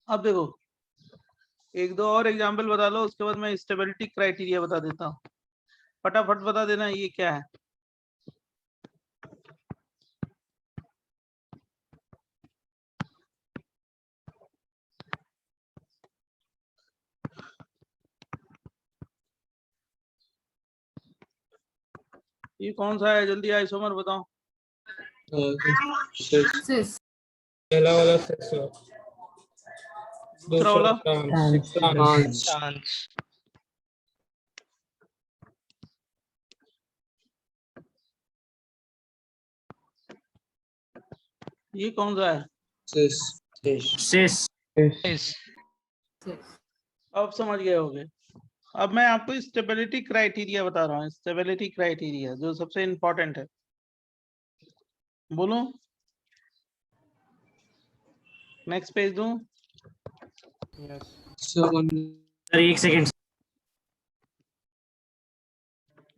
अब देखो एक दो और एग्जांपल बता लो, उसके बाद मैं स्टेबिलिटी क्राइटेरिया बता देता हूँ। फटाफट बता देना ये क्या है। ये कौन सा है? जल्दी आइसोमर बताओ। पहला वाला दूसरा वाला ये कौन सा है? अब समझ गए होगे। अब मैं आपको स्टेबिलिटी क्राइटेरिया बता रहा हूँ। स्टेबिलिटी क्राइटेरिया जो सबसे इंपॉर्टेंट है। बोलो नेक्स्ट पेज दूं? सर एक सेकंड।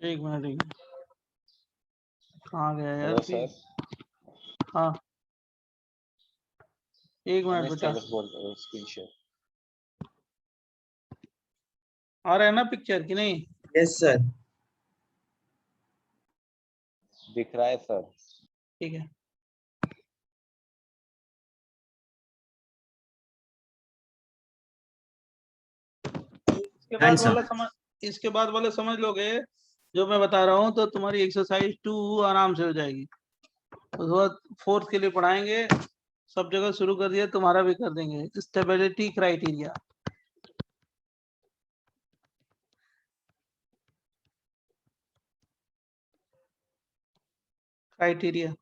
एक मिनट कहाँ गया यार? हेलो सर, हाँ एक मिनट बेटा, बोल रहे हो स्क्रीन शेयर। आ रहा है ना पिक्चर की नहीं? Yes sir. दिख रहा है सर। ठीक है, इसके बाद वाले समझ लोगे जो मैं बता रहा हूँ, तो तुम्हारी एक्सरसाइज 2 आराम से हो जाएगी। उसके बाद 4th के लिए पढ़ाएंगे, सब जगह शुरू कर दिया, तुम्हारा भी कर देंगे। स्टेबिलिटी क्राइटेरिया, क्राइटेरिया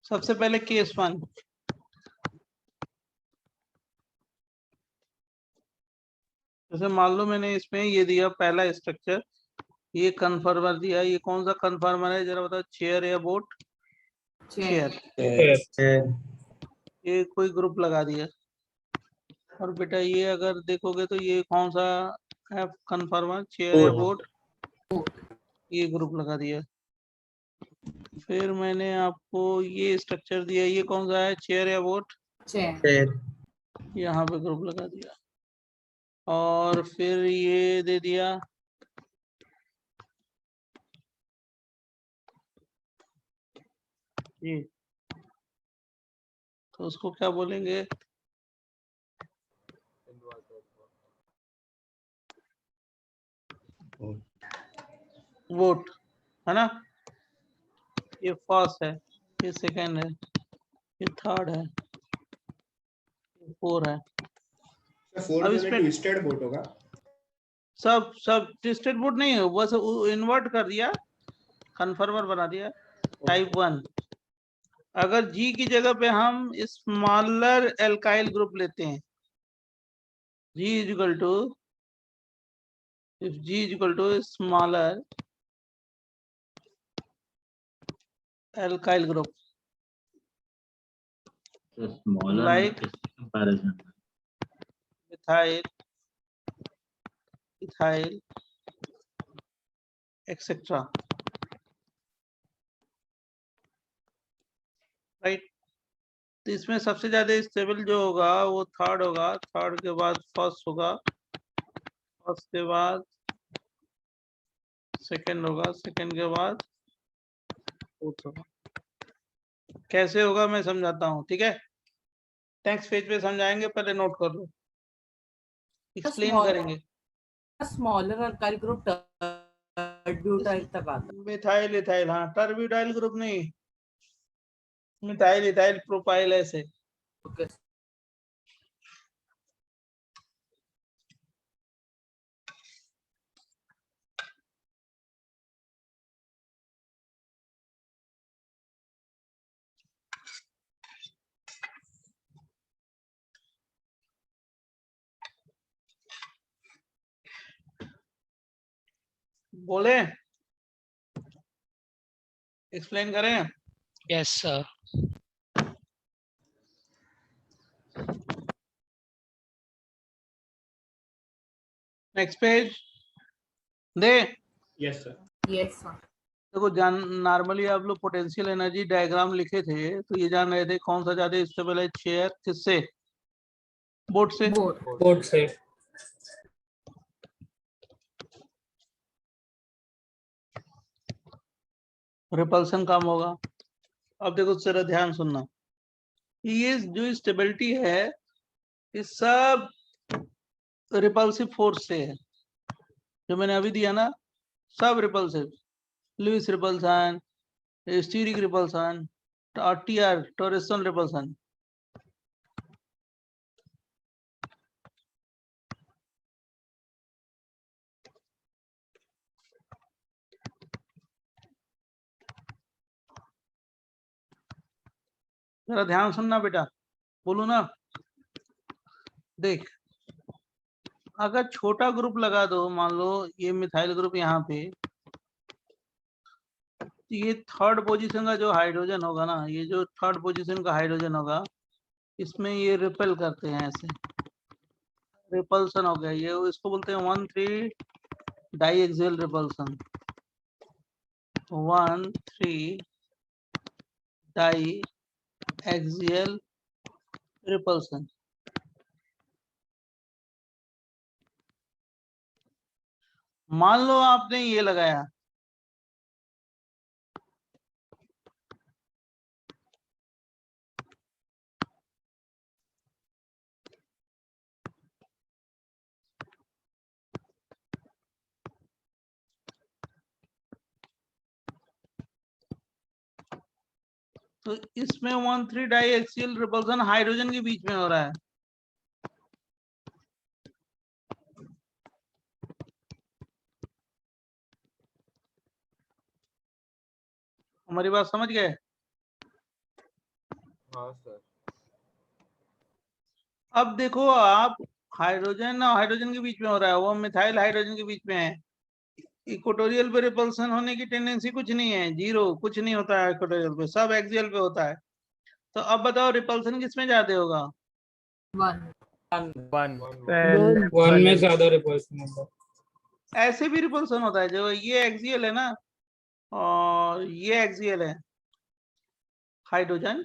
सबसे पहले केस 1, जैसे मान लो मैंने इसमें ये दिया पहला स्ट्रक्चर, ये कन्फर्मर दिया। ये कौन सा कन्फर्मर है जरा बताओ? चेयर या बोट? चेयर। ये कोई ग्रुप लगा दिया। और बेटा ये अगर देखोगे तो ये कौन सा है कन्फर्मर? चेयर या बोट? ये ग्रुप लगा दिया। फिर मैंने आपको ये स्ट्रक्चर दिया, ये कौन सा है? चेयर या बोट? चेयर। यहाँ पे ग्रुप लगा दिया। और फिर ये दे दिया ये, तो उसको क्या बोलेंगे? वोट, है ना? ये फर्स्ट है, ये सेकंड है, ये थर्ड है, ये 4 है। अब इसमें ट्विस्टेड बोट होगा। सब ट्विस्टेड बोट नहीं है, बस इन्वर्ट कर दिया, कन्फर्मर बना दिया। टाइप 1, अगर जी की जगह पे हम स्मॉलर एल्काइल ग्रुप लेते हैं, G is equal to, if G is equal to smaller alkyl group like methyl, ethyl, etc. Right? तो इसमें सबसे ज्यादा स्टेबल जो होगा वो थर्ड होगा, थर्ड के बाद फर्स्ट होगा, फर्स्ट के बाद सेकंड होगा, सेकंड के बाद फोर्थ होगा। कैसे होगा मैं समझाता हूँ, ठीक है? टेक्स्ट पेज पे समझाएंगे, पहले नोट कर लो, एक्सप्लेन करेंगे। स्मॉलर अल्काइल ग्रुप टर्ब्यूटाइल तक आता है। मिथाइल इथाइल, हाँ, टर्ब्यूटाइल ग्रुप नहीं, मिथाइल इथाइल प्रोपाइल ऐसे। ओके। बोले, एक्सप्लेन करें? Yes sir. नेक्स्ट पेज दे। Yes sir. Yes sir. देखो जान, नॉर्मली आप लोग पोटेंशियल एनर्जी डायग्राम लिखे थे तो ये जान रहे थे कौन सा ज्यादा स्टेबल है? चेयर किससे? बोट से। बोट से। रिपल्सन कम होगा। अब देखो जरा ध्यान सुनना, ये जो स्टेबिलिटी है ये सब रिपल्सिव फोर्स से है, जो मैंने अभी दिया ना, सब repulsive. Lewis repulsion, steric repulsion, TR torsion repulsion. जरा ध्यान सुनना बेटा, बोलू ना। देख, अगर छोटा ग्रुप लगा दो, मान लो ये मिथाइल ग्रुप यहाँ पे, तो ये थर्ड पोजीशन का जो हाइड्रोजन होगा ना, ये जो थर्ड पोजीशन का हाइड्रोजन होगा, इसमें ये रिपेल करते हैं ऐसे, रिपल्सन हो गया ये, इसको बोलते हैं 1,3 diaxial repulsion. 1,3 diaxial repulsion. मान लो आपने ये लगाया, तो इसमें 1,3 डाई एक्सियल रिपल्सन हाइड्रोजन के बीच में हो रहा है। हमारी बात समझ गए? हाँ सर। अब देखो आप, हाइड्रोजन और हाइड्रोजन के बीच में हो रहा है, वो मिथाइल हाइड्रोजन के बीच में है। इक्वेटोरियल पे रिपल्सन होने की टेंडेंसी कुछ नहीं है, जीरो, कुछ नहीं होता है इक्वेटोरियल पे, सब एक्सियल पे होता है। तो अब बताओ रिपल्सन किसमें ज्यादा होगा? वन में ज्यादा रिपल्सन होगा। ऐसे भी रिपल्सन होता है, जो ये एक्सियल है ना और ये एक्सियल है हाइड्रोजन,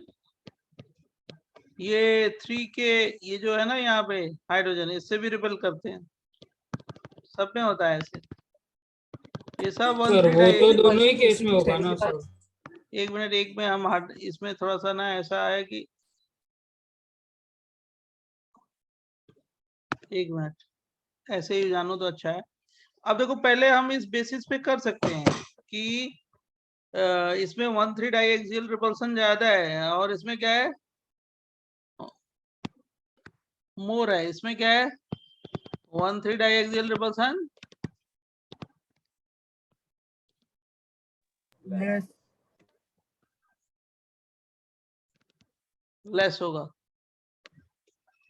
ये 3 के ये जो है ना यहाँ पे हाइड्रोजन, इससे भी रिपल करते हैं, सब में होता है ऐसे। ये सब सर वो तो दोनों ही केस में होगा ना सर। एक मिनट, एक में हम इसमें थोड़ा सा ना ऐसा है कि, एक मिनट, ऐसे ही जानो तो अच्छा है। अब देखो पहले हम इस बेसिस पे कर सकते हैं कि इसमें 1,3 डाई एक्सियल रिपल्सन ज्यादा है और इसमें क्या है, मोर है। इसमें क्या है, 1,3 डाई एक्सियल रिपल्सन लेस होगा।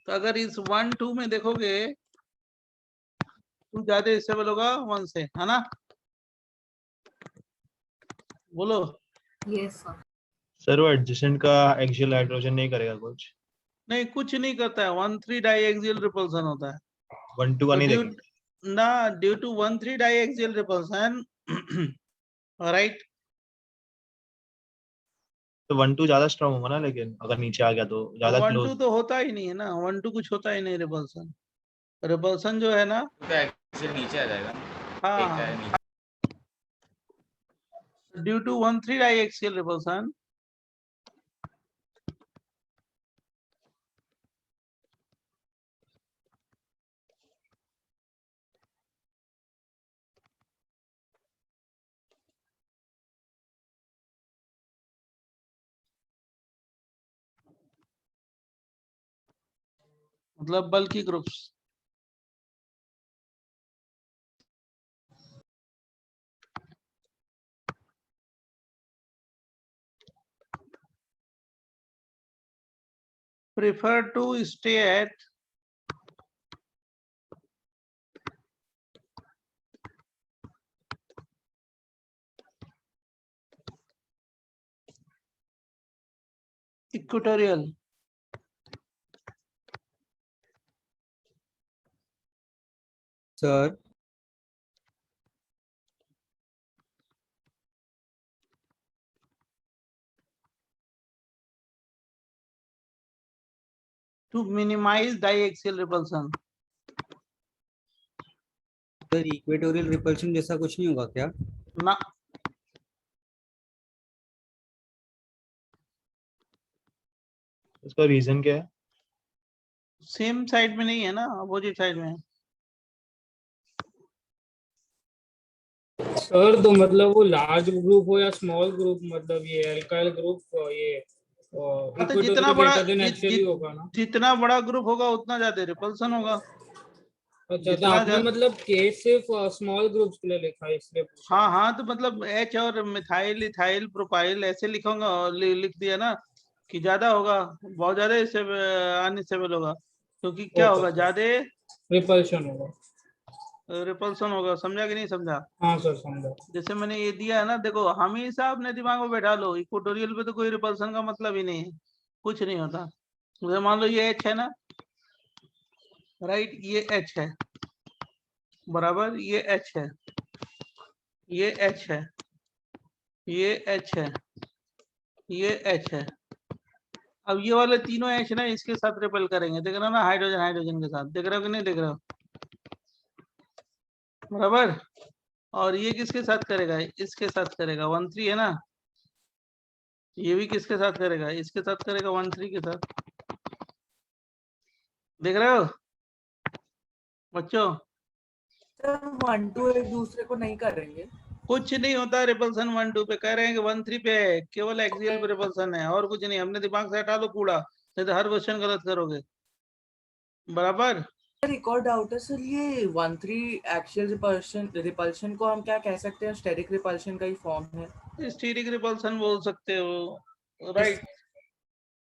तो अगर इस 1, 2 में देखोगे, 2 ज्यादा स्टेबल होगा 1 से, है ना? बोलो। Yes sir. सर वो एडजेसेंट का एक्सियल हाइड्रोजन नहीं करेगा कुछ? नहीं, कुछ नहीं करता है, 1,3 डाई एक्सियल रिपल्सन होता है। 1,2 का नहीं देखेंगे ना, due to 1,3 diaxial repulsion, right. तो 1,2 ज्यादा स्ट्रांग होगा ना, लेकिन अगर नीचे आ गया तो ज्यादा 1,2 क्लोज। तो होता ही नहीं है ना, 1,2 कुछ होता ही नहीं रिपल्सन। रिपल्सन जो है ना, एक्सियल नीचे आ जाएगा। एक है हाँ, नीचे। Due to 1,3 diaxial repulsion, मतलब bulky groups, prefer to stay at equatorial sir to minimize diaxial repulsion। Sir equatorial repulsion जैसा कुछ नहीं होगा क्या? ना, इसका रीजन क्या है? सेम साइड में नहीं है ना, अपोजिट साइड में है। सर तो मतलब वो लार्ज ग्रुप हो या स्मॉल ग्रुप, मतलब ये अल्काइल ग्रुप ये तो जितना बड़ा एक्चुअली होगा ना। जितना बड़ा ग्रुप होगा उतना ज्यादा रिपल्सन होगा। अच्छा, तो जितना आपने मतलब केस सिर्फ स्मॉल ग्रुप्स के लिए लिखा है इसलिए पूछा। हाँ हाँ, तो मतलब H और मिथाइल, इथाइल, प्रोपाइल ऐसे लिखूंगा और लिख दिया ना कि ज्यादा होगा, बहुत ज्यादा अनस्टेबल होगा, क्योंकि क्या होगा, ज्यादा रिपल्शन होगा। रिपल्सन होगा। समझा कि नहीं समझा? हाँ सर समझा। जैसे मैंने ये दिया है ना, देखो हमेशा अपने दिमाग में बैठा लो, इक्वेटोरियल पे तो कोई रिपल्सन का मतलब ही नहीं है, कुछ नहीं होता। जैसे मान लो ये H है ना, राइट, ये H है बराबर, ये H है, ये H है, ये H है, ये H है। अब ये वाले तीनों H ना इसके साथ रिपेल करेंगे, देख रहे हो ना, हाइड्रोजन हाइड्रोजन के साथ, देख रहे हो कि नहीं देख रहे हो, बराबर। और ये किसके साथ करेगा, इसके साथ करेगा, 1 3 है ना, ये भी किसके साथ करेगा, इसके साथ करेगा, 1 3 के साथ, देख रहे हो बच्चों। सर 1 2 एक दूसरे को नहीं करेंगे, कुछ नहीं होता रिपल्सन 1 2 पे, कह रहे हैं कि 1 3 पे है, केवल एक्सियल पे रिपल्सन है और कुछ नहीं, अपने दिमाग से हटा दो कूड़ा, नहीं तो हर क्वेश्चन गलत करोगे, बराबर। सर एक और डाउट है सर, ये 1 3 एक्सियल रिपल्शन को हम क्या कह सकते हैं, स्टेरिक रिपल्शन का ही फॉर्म है? स्टीरिक रिपल्सन बोल सकते हो, right,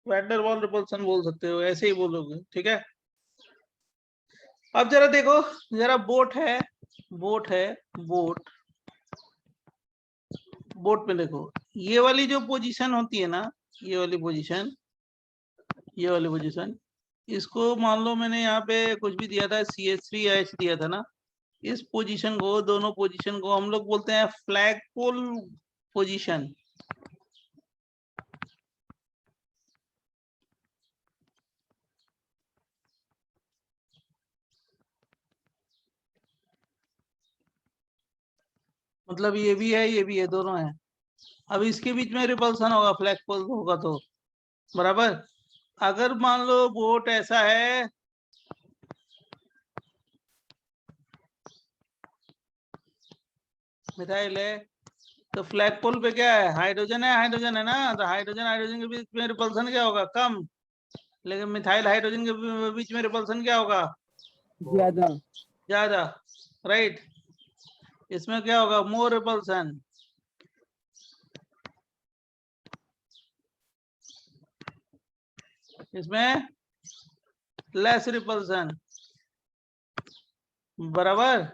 van der Waals repulsion बोल सकते हो, ऐसे ही बोलोगे, ठीक है। अब जरा देखो, जरा बोट है, बोट है, बोट, बोट में देखो, ये वाली जो पोजीशन होती है ना, ये वाली पोजीशन, ये वाली पोजीशन, इसको मान लो मैंने यहाँ पे कुछ भी दिया था, CH3H दिया था ना, इस पोजीशन को, दोनों पोजीशन को हम लोग बोलते हैं फ्लैगपोल पोजीशन। मतलब ये भी है, ये भी है, दोनों है। अब इसके बीच में रिपल्सन होगा, फ्लैगपोल होगा तो, बराबर। अगर मान लो बोट ऐसा है, मिथाइल है, तो फ्लैगपोल पे क्या है, हाइड्रोजन है, हाइड्रोजन है ना, तो हाइड्रोजन हाइड्रोजन के बीच में रिपल्सन क्या होगा, कम, लेकिन मिथाइल हाइड्रोजन के बीच में रिपल्सन क्या होगा, ज्यादा। ज्यादा, राइट। इसमें क्या होगा, मोर रिपल्सन, इसमें लेस रिपल्सन, बराबर।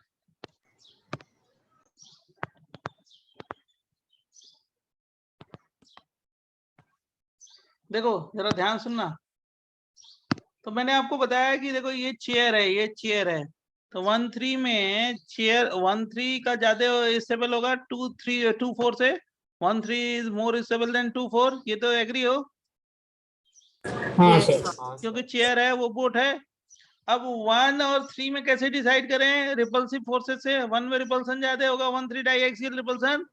देखो जरा ध्यान सुनना, तो मैंने आपको बताया कि देखो ये चेयर है, ये चेयर है, तो 1 3 में चेयर 1 3 का ज्यादा स्टेबल होगा 2 3 2 4 से, 1 3 इज मोर स्टेबल देन 2 4, ये तो एग्री हो? हाँ सर। क्योंकि चेयर है, वो बोट है। अब 1 और 3 में कैसे डिसाइड करें, रिपल्सिव फोर्सेस से, 1 में रिपल्सन ज्यादा होगा, 1 3 डाइएक्सियल रिपल्सन,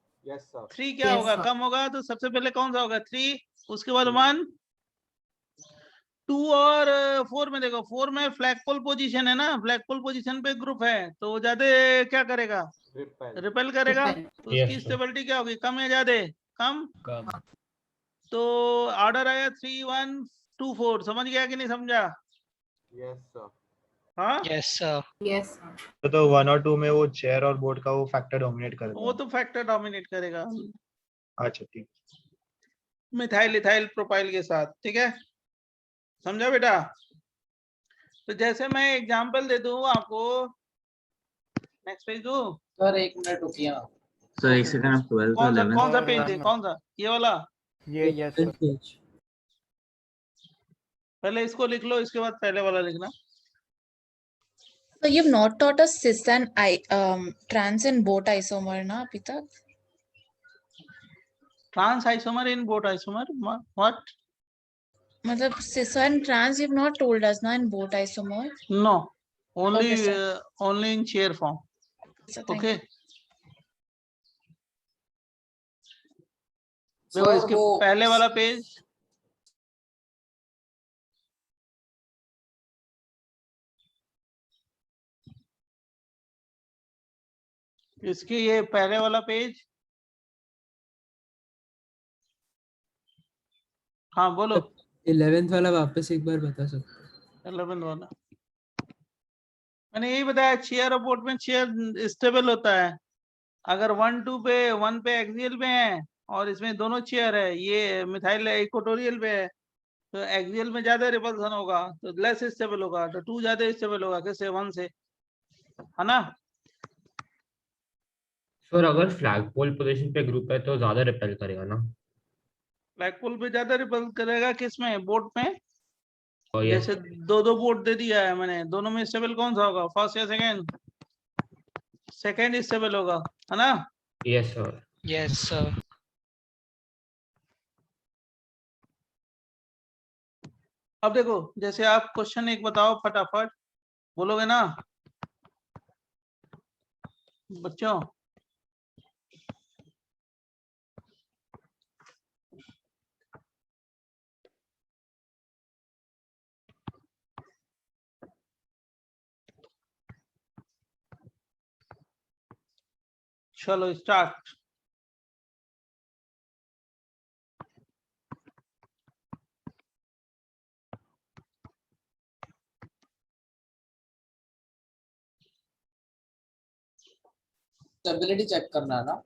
3 क्या होगा, कम होगा, तो सबसे पहले कौन सा होगा, 3, उसके बाद 1 2 और 4 में देखो, 4 में फ्लैगपोल पोजीशन है ना, फ्लैगपोल पोजीशन पे ग्रुप है, तो वो ज्यादा क्या करेगा, रिपेल करेगा, तो उसकी स्टेबिलिटी क्या होगी, कम या ज्यादा, कम। तो ऑर्डर आया 3 1 2 4, समझ गया कि नहीं समझा? Yes sir. हाँ यस सर। यस तो 1 और 2 में वो चेयर और बोर्ड का वो फैक्टर डोमिनेट करता वो है। तो फैक्टर डोमिनेट करेगा अच्छा ठीक। मिथाइल इथाइल प्रोपाइल के साथ, ठीक है, समझा बेटा? तो जैसे मैं एग्जांपल दे दूं आपको, नेक्स्ट पेज दो सर 1 मिनट रुकिए आप। सर एक सेकंड, आप 12 कौन सा 11 कौन सा पेज है, कौन सा, ये वाला? ये यस पहले इसको लिख लो, इसके बाद पहले वाला लिखना। So you've not taught us cis and trans and boat isomer ना अभी तक? Trans isomer in boat isomer, what? मतलब cis and trans you've not told us ना in boat isomer? No, only Okay, sir. Only in chair form, So thank okay. you. देखो Sir, इसके वो- पहले वाला पेज, इसके ये पहले वाला पेज, हाँ बोलो। 11th वाला वापस एक बार बता सकते 11 वाला मैंने यही बताया, चेयर और बोट में चेयर स्टेबल होता है, अगर 1 2 पे 1 पे एक्सियल पे है और इसमें दोनों चेयर है, ये मिथाइल इक्वेटोरियल पे है, तो एक्सियल में ज्यादा रिपल्सन होगा तो लेस स्टेबल होगा, तो 2 ज्यादा स्टेबल होगा कैसे, 1 से, है ना? सर अगर फ्लैगपोल पोजीशन पे ग्रुप है तो ज्यादा रिपेल करेगा ना? फ्लैगपोल पे ज्यादा रिपल करेगा, किस में, बोट में? जैसे दो दो बोट दे दिया है मैंने, दोनों में स्टेबल कौन सा होगा, फर्स्ट या सेकंड? सेकंड स्टेबल होगा, है ना? Yes sir. Yes, sir. अब देखो, जैसे आप क्वेश्चन एक बताओ फटाफट, बोलोगे ना बच्चों? चलो स्टार्ट। स्टेबिलिटी चेक करना है ना?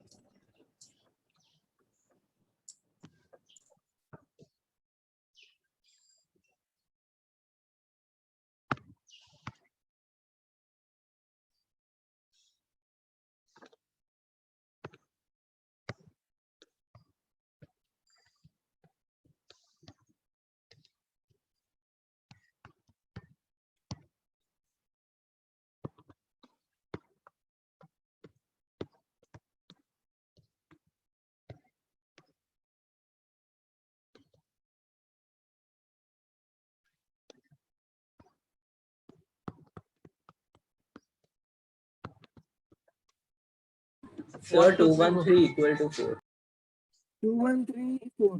Sir, 213 equal to 4. 213 4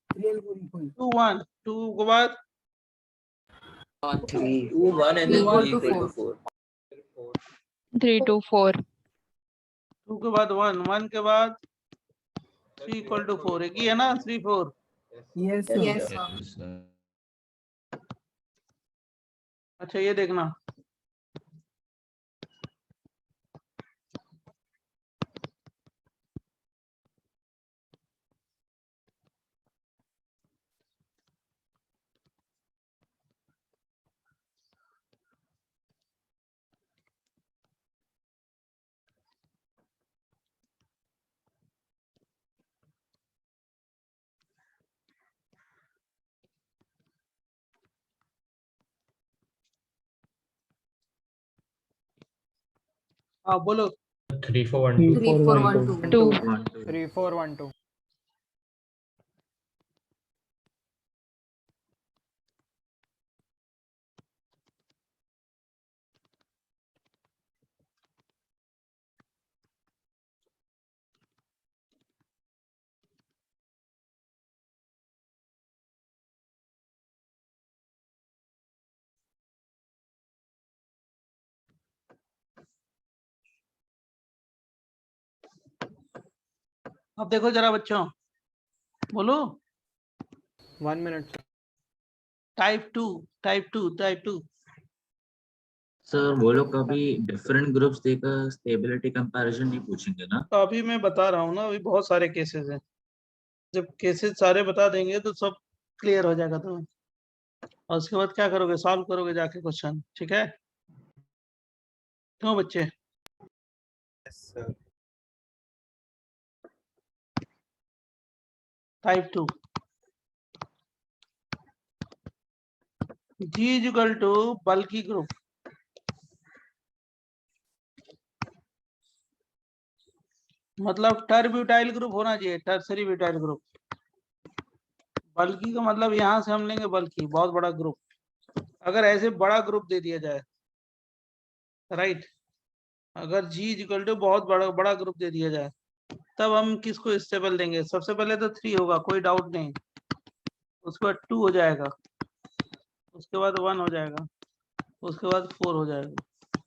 3 and 4 equal. 2 1 2 के बाद 2 1 and then 3 equal to 4. 3 2 4 2 के बाद 1 1 के बाद 3 इक्वल टू 4, एक ही है ना 3 4? Yes sir. Yes, sir. अच्छा ये देखना, हाँ बोलो। 3 4 1 2 3 4 1 2. 3 4 1 2. अब देखो जरा बच्चों, बोलो। 1 minute. टाइप 2 सर वो लोग कभी डिफरेंट ग्रुप्स देकर स्टेबिलिटी कंपैरिजन नहीं पूछेंगे ना? तो अभी मैं बता रहा हूँ ना, अभी बहुत सारे केसेस हैं, जब केसेस सारे बता देंगे तो सब क्लियर हो जाएगा तुम्हें, और उसके बाद क्या करोगे, सॉल्व करोगे जाके क्वेश्चन, ठीक है? क्यों बच्चे? Yes, sir. Type 2 G is equal to बल्कि ग्रुप, मतलब टर्ब्यूटाइल ग्रुप होना चाहिए, टर्सरी ब्यूटाइल ग्रुप। बल्कि का मतलब यहां से हम लेंगे बल्कि, बहुत बड़ा ग्रुप। अगर ऐसे बड़ा ग्रुप दे दिया जाए, राइट, अगर G इज इक्वल टू बहुत बड़ा ग्रुप दे दिया जाए, तब हम किसको स्टेबल देंगे? सबसे पहले तो 3 होगा, कोई डाउट नहीं, उसके बाद 2 हो जाएगा, उसके बाद 1 हो जाएगा, उसके बाद 4 हो जाएगा।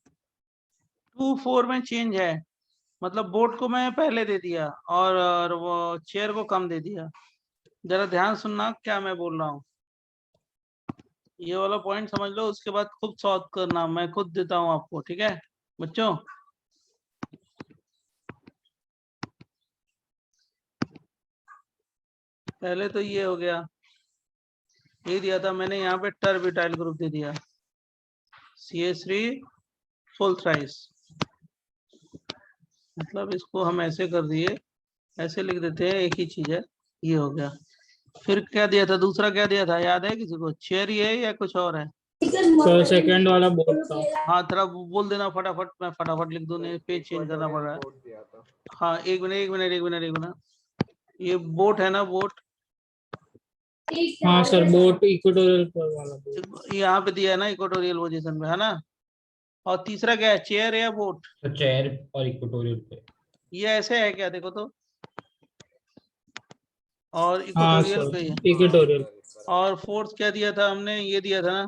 2 4 में चेंज है, मतलब बोर्ड को मैं पहले दे दिया और वो चेयर को कम दे दिया। जरा ध्यान सुनना क्या मैं बोल रहा हूँ, ये वाला पॉइंट समझ लो, उसके बाद खुद सॉल्व करना, मैं खुद देता हूँ आपको, ठीक है बच्चों? पहले तो ये हो गया, ये दिया था मैंने, यहाँ पे टर्ब्यूटाइल ग्रुप दे दिया, CH3 फुल थ्राइस, मतलब इसको हम ऐसे कर दिए, ऐसे लिख देते हैं, एक ही चीज है, ये हो गया। फिर क्या दिया था, दूसरा क्या दिया था, याद है किसी को? चेयर ही है या कुछ और है? सर सेकंड वाला बोर्ड था। हाँ थोड़ा बोल देना फटाफट, मैं फटाफट लिख दूं, नहीं पेज चेंज करना पड़ रहा है। हाँ एक मिनट एक मिनट एक मिनट एक मिनट, ये बोट है ना, बोट हाँ सर, बोट इक्वेटोरियल पर वाला बोर्ड। यहाँ पे दिया है ना, इक्वेटोरियल पोजीशन पे है ना। और तीसरा क्या है, चेयर या बोट? तो चेयर और इक्वेटोरियल पे। ये ऐसे है क्या, देखो तो, और हाँ इक्वेटोरियल सर, पे ही। इक्वेटोरियल। और फोर्थ क्या दिया था हमने, ये दिया था ना।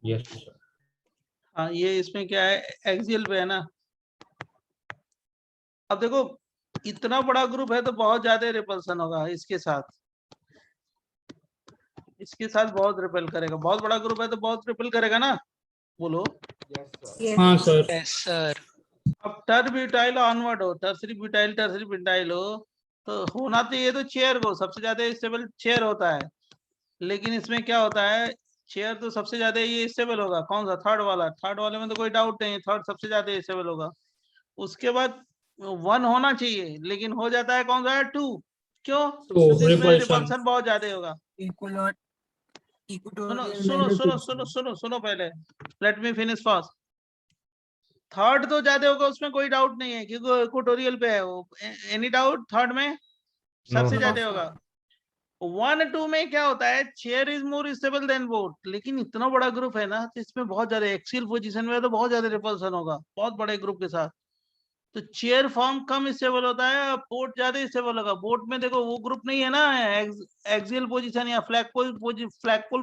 Yes sir. हाँ ये इसमें क्या है, एक्सियल पे है ना। अब देखो इतना बड़ा ग्रुप है तो बहुत ज्यादा रिपल्सन होगा इसके साथ, इसके साथ बहुत रिपेल करेगा। बहुत बड़ा ग्रुप है तो बहुत रिपेल करेगा ना, बोलो। हाँ सर। Yes sir. अब टर ब्यूटाइल ऑनवर्ड हो, टर्सरी ब्यूटाइल हो, तो होना तो ये तो चेयर को सबसे ज्यादा स्टेबल चेयर होता है, लेकिन इसमें क्या होता है, चेयर तो सबसे ज्यादा ये स्टेबल होगा। कौन सा, थर्ड वाला? थर्ड वाले में तो कोई डाउट नहीं है, थर्ड सबसे ज्यादा स्टेबल होगा। उसके बाद 1 होना चाहिए, लेकिन हो जाता है कौन सा है, 2। क्यों? क्योंकि इसमें रिपल्शन। रिपल्सन बहुत ज्यादा होगा। सुनो सुनो सुनो सुनो सुनो सुनो पहले, let me finish first. Third तो ज्यादा होगा, उसमें कोई डाउट नहीं है, क्योंकि इक्वेटोरियल पे है वो। एनी डाउट थर्ड में? सबसे ज्यादा होगा। 1 2 में क्या होता है, chair is more stable then boat, लेकिन इतना बड़ा ग्रुप है ना, तो इसमें बहुत ज्यादा एक्सियल पोजीशन में है तो बहुत ज्यादा रिपल्सन होगा बहुत बड़े ग्रुप के साथ। तो चेयर फॉर्म कम स्टेबल होता है, बोट ज्यादा स्टेबल होगा। बोट में देखो वो ग्रुप नहीं है ना, एक्सियल पोजीशन या फ्लैगपोल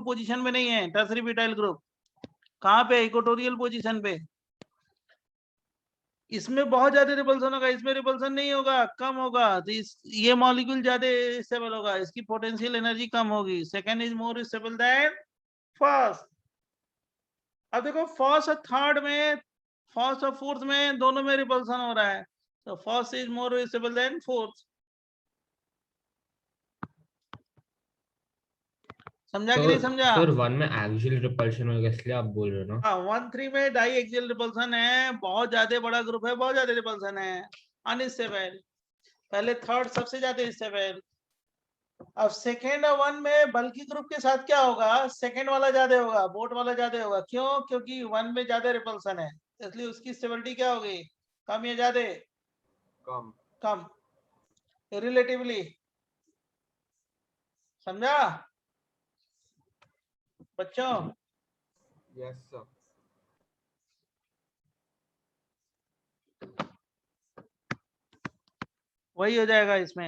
पोजीशन में नहीं है, टर्सरी ब्यूटाइल ग्रुप। कहाँ पे, इक्वेटोरियल पोजीशन पे। इसमें बहुत ज्यादा रिपल्सन होगा, इसमें रिपल्सन नहीं होगा, कम होगा। तो ये मॉलिक्यूल ज्यादा स्टेबल होगा, इसकी पोटेंशियल एनर्जी कम होगी। Second is more stable then first. अब देखो फर्स्ट और थर्ड में, फर्स्ट और फोर्थ में दोनों में रिपल्सन हो रहा है, तो first is more stable then fourth. समझा कि नहीं समझा? सर 1 में एक्सियल रिपल्शन होगा, इसलिए आप बोल रहे हो ना। हाँ 1 3 में डाई एक्सियल रिपल्सन है, बहुत ज्यादा बड़ा ग्रुप है, बहुत ज्यादा रिपल्सन है, अनस्टेबल। पहले थर्ड सबसे ज्यादा स्टेबल। अब सेकेंड और 1 में बल्कि ग्रुप के साथ क्या होगा, सेकेंड वाला ज्यादा होगा, बोट वाला ज्यादा होगा। क्यों? क्योंकि 1 में ज्यादा रिपल्सन है, इसलिए उसकी स्टेबिलिटी क्या होगी, कम या ज्यादा? कम। कम रिलेटिवली। समझा बच्चों? Yes sir. वही हो जाएगा इसमें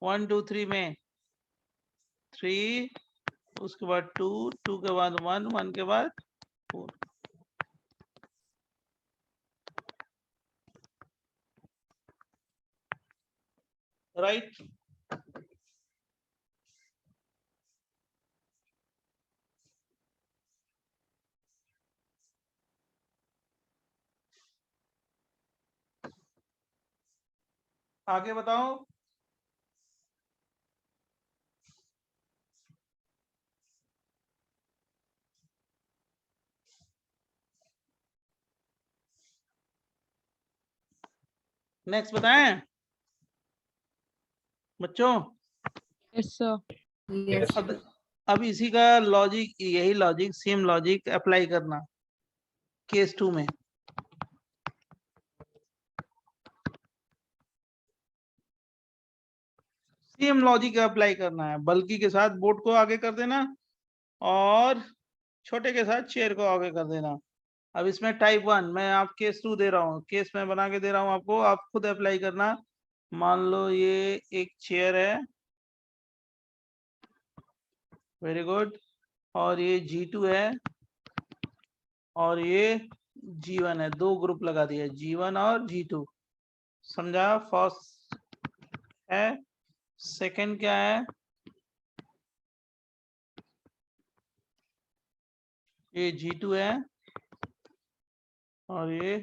1 2 3 में 3, उसके बाद 2, 2 के बाद 1, 1 के बाद 4। राइट। आगे बताओ। नेक्स्ट बताएं बच्चों? Yes sir. अब इसी का लॉजिक, यही लॉजिक, सेम लॉजिक अप्लाई करना केस 2 में। सेम लॉजिक अप्लाई करना है, बल्कि के साथ बोट को आगे कर देना और छोटे के साथ चेयर को आगे कर देना। अब इसमें टाइप 1 मैं आप केस 2 दे रहा हूँ, केस में बना के दे रहा हूँ आपको, आप खुद अप्लाई करना। मान लो ये एक चेयर है, वेरी गुड, और ये G2 है और ये G1 है। 2 ग्रुप लगा दिया, G1 और G2। समझा? फर्स्ट है, सेकंड क्या है, ये G2 है और ये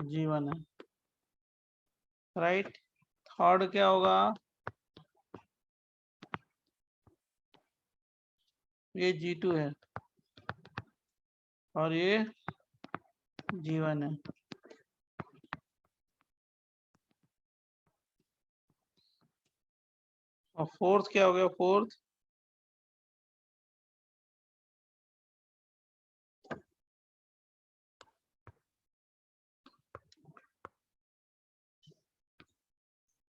G1 है। राइट। थर्ड क्या होगा, ये G2 है और ये G1 है। और फोर्थ क्या हो गया? फोर्थ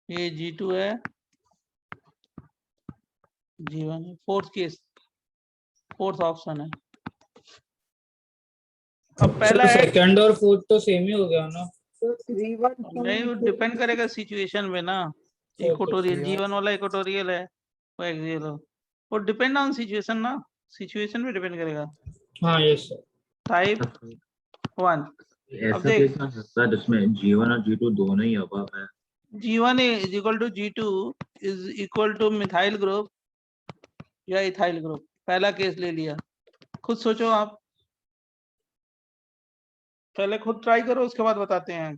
ये G2 है, G1 है। फोर्थ केस, फोर्थ ऑप्शन है। अब पहला है, सेकंड और फोर्थ तो सेम ही हो गया ना? नहीं डिपेंड करेगा सिचुएशन में ना। इक्वेटोरियल G1 वाला इक्वेटोरियल है, वो एक्सियल हो, वो डिपेंड ऑन सिचुएशन ना, सिचुएशन पे डिपेंड करेगा। हाँ यस सर। टाइप 1 ऐसा केस ना सकता है जिसमें G1 और G2 दोनों ही अबव है। G1 is equal to G2 is equal to methyl group या इथाइल ग्रुप। पहला केस ले लिया, खुद सोचो आप, पहले खुद ट्राई करो, उसके बाद बताते हैं।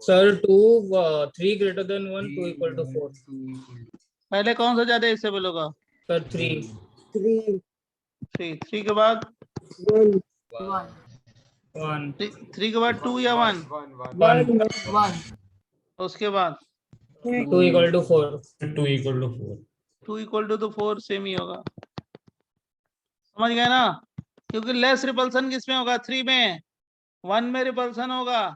Sir 2 3 greater than 1 2 equal to 4। पहले कौन सा ज्यादा स्टेबल होगा? सर 3 3 के बाद 1 3 के बाद 2 या 1? 1 उसके बाद 2 equal to 4 2 equal to 4 2 equal to तो 4 सेम ही होगा, समझ गए ना? क्योंकि लेस रिपल्सन किसमें होगा? 3 में। 1 में रिपल्सन होगा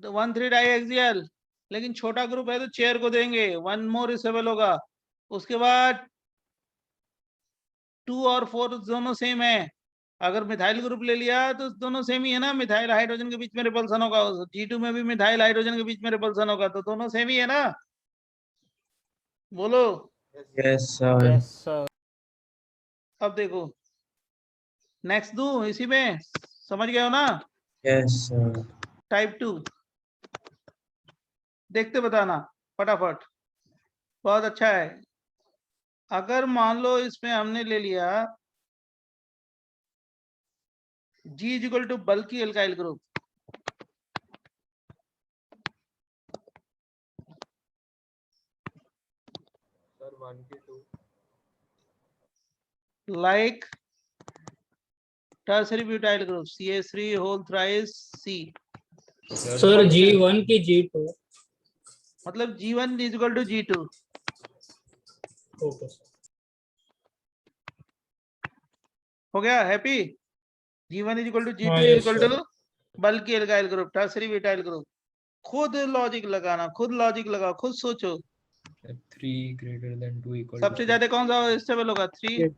1,3 डाइएक्सियल, लेकिन छोटा ग्रुप है तो चेयर को देंगे, 1 मोर स्टेबल होगा। उसके बाद 2 और 4 दोनों सेम है। अगर मिथाइल ग्रुप ले लिया तो दोनों सेम ही है ना, मिथाइल हाइड्रोजन के बीच में रिपल्सन होगा, G2 में भी मिथाइल हाइड्रोजन के बीच में रिपल्सन होगा, तो दोनों सेम ही है ना? बोलो। Yes sir. अब देखो नेक्स्ट दू इसी में, समझ गए हो ना? Yes sir. टाइप 2 देखते बताना फटाफट, बहुत अच्छा है। अगर मान लो इसमें हमने ले लिया G इज इक्वल टू बल्कि alkyl group, like tertiary butyl group CH3 whole thrice C। Sir G1 की G2। मतलब G1 is equal to G2। Okay sir. हो गया happy? G1 is equal to G2 हाँ, is yes, equal sir। to बल्कि alkyl group, tertiary butyl group. खुद logic लगाना, खुद logic लगाओ, खुद सोचो। 3 greater than 2 equal सबसे ज्यादा कौन सा स्टेबल होगा? 3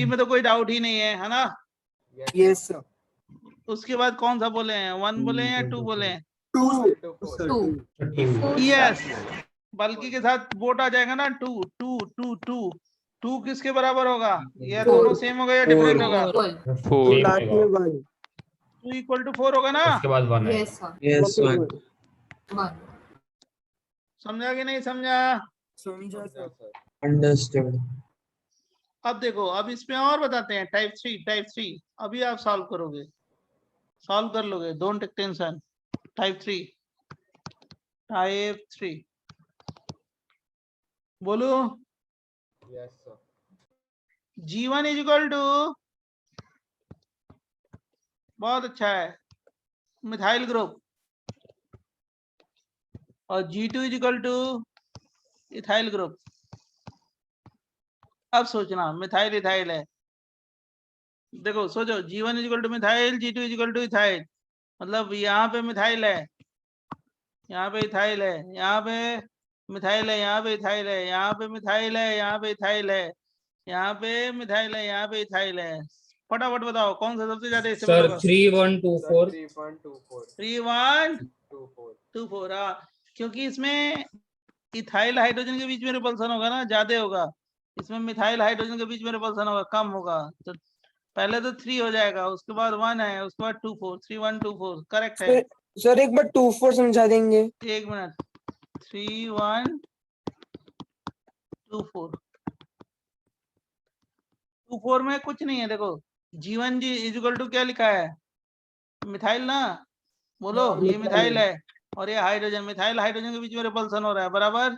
में तो कोई डाउट ही नहीं है ना? Yes sir. उसके बाद कौन सा बोले हैं? 1 बोले हैं या 2 बोले हैं? 2 यस, बल्कि के साथ बोट आ जाएगा ना, 2 2 2 2 2 किसके बराबर होगा? या दोनों सेम होगा या डिफरेंट होगा? 2 इक्वल टू 4 होगा ना? उसके बाद 1 है। Yes sir. समझा कि नहीं समझा? अंडरस्टूड। अब देखो, अब इसमें और बताते हैं टाइप 3 अभी आप सॉल्व करोगे, सॉल्व कर लोगे, डोंट टेक टेंशन। टाइप 3 बोलो। Yes sir. G1 is equal to, बहुत अच्छा है, मिथाइल ग्रुप, और G2 is equal to ethyl group. अब सोचना, मिथाइल इथाइल है, देखो सोचो, G1 is equal to methyl, G2 is equal to ethyl, मतलब यहाँ पे मिथाइल है, यहाँ पे इथाइल है, यहाँ पे मिथाइल है, यहाँ पे इथाइल है, यहाँ पे मिथाइल है, यहाँ पे इथाइल है, यहाँ पे मिथाइल है, यहाँ पे इथाइल है। फटाफट बताओ कौन सा सबसे ज्यादा स्टेबल सर होगा? 3124 3124। हाँ, क्योंकि इसमें इथाइल हाइड्रोजन के बीच में रिपल्सन होगा ना, ज्यादा होगा। इसमें मिथाइल हाइड्रोजन के बीच में रिपल्सन होगा, कम होगा। तो पहले तो 3 हो जाएगा, उसके बाद 1 है, उसके बाद 2 4 3 1 2 4 करेक्ट है। सर एक बार 2 4 समझा देंगे? एक मिनट, 3 1 2 4 2 4 में कुछ नहीं है। देखो G1 G is equal to क्या लिखा है? मिथाइल ना, बोलो। ये मिथाइल है और ये हाइड्रोजन, मिथाइल हाइड्रोजन के बीच में रिपल्सन हो रहा है, बराबर?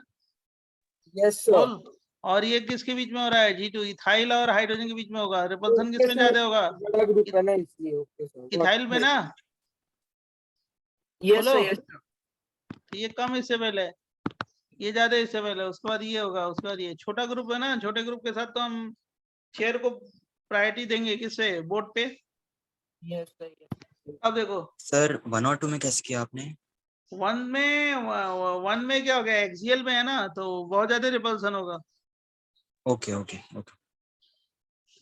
Yes sir. बोल। और ये किसके बीच में हो रहा है? G2 इथाइल और हाइड्रोजन के बीच में होगा। रिपल्सन किसमें ज्यादा होगा? बड़ा ग्रुप है ना, इसलिए। Okay sir. इथाइल में ना, यस बोलो। सर। तो ये कम स्टेबल है, ये ज्यादा स्टेबल है, उसके बाद ये होगा, उसके बाद ये छोटा ग्रुप है ना, छोटे ग्रुप के साथ तो हम चेयर को प्रायोरिटी देंगे किससे, बोर्ड पे। Yes sir. अब देखो सर 1 और 2 में कैसे किया आपने? वन में क्या हो गया, एक्सियल में है ना, तो बहुत ज्यादा रिपल्सन होगा। ओके ओके ओके,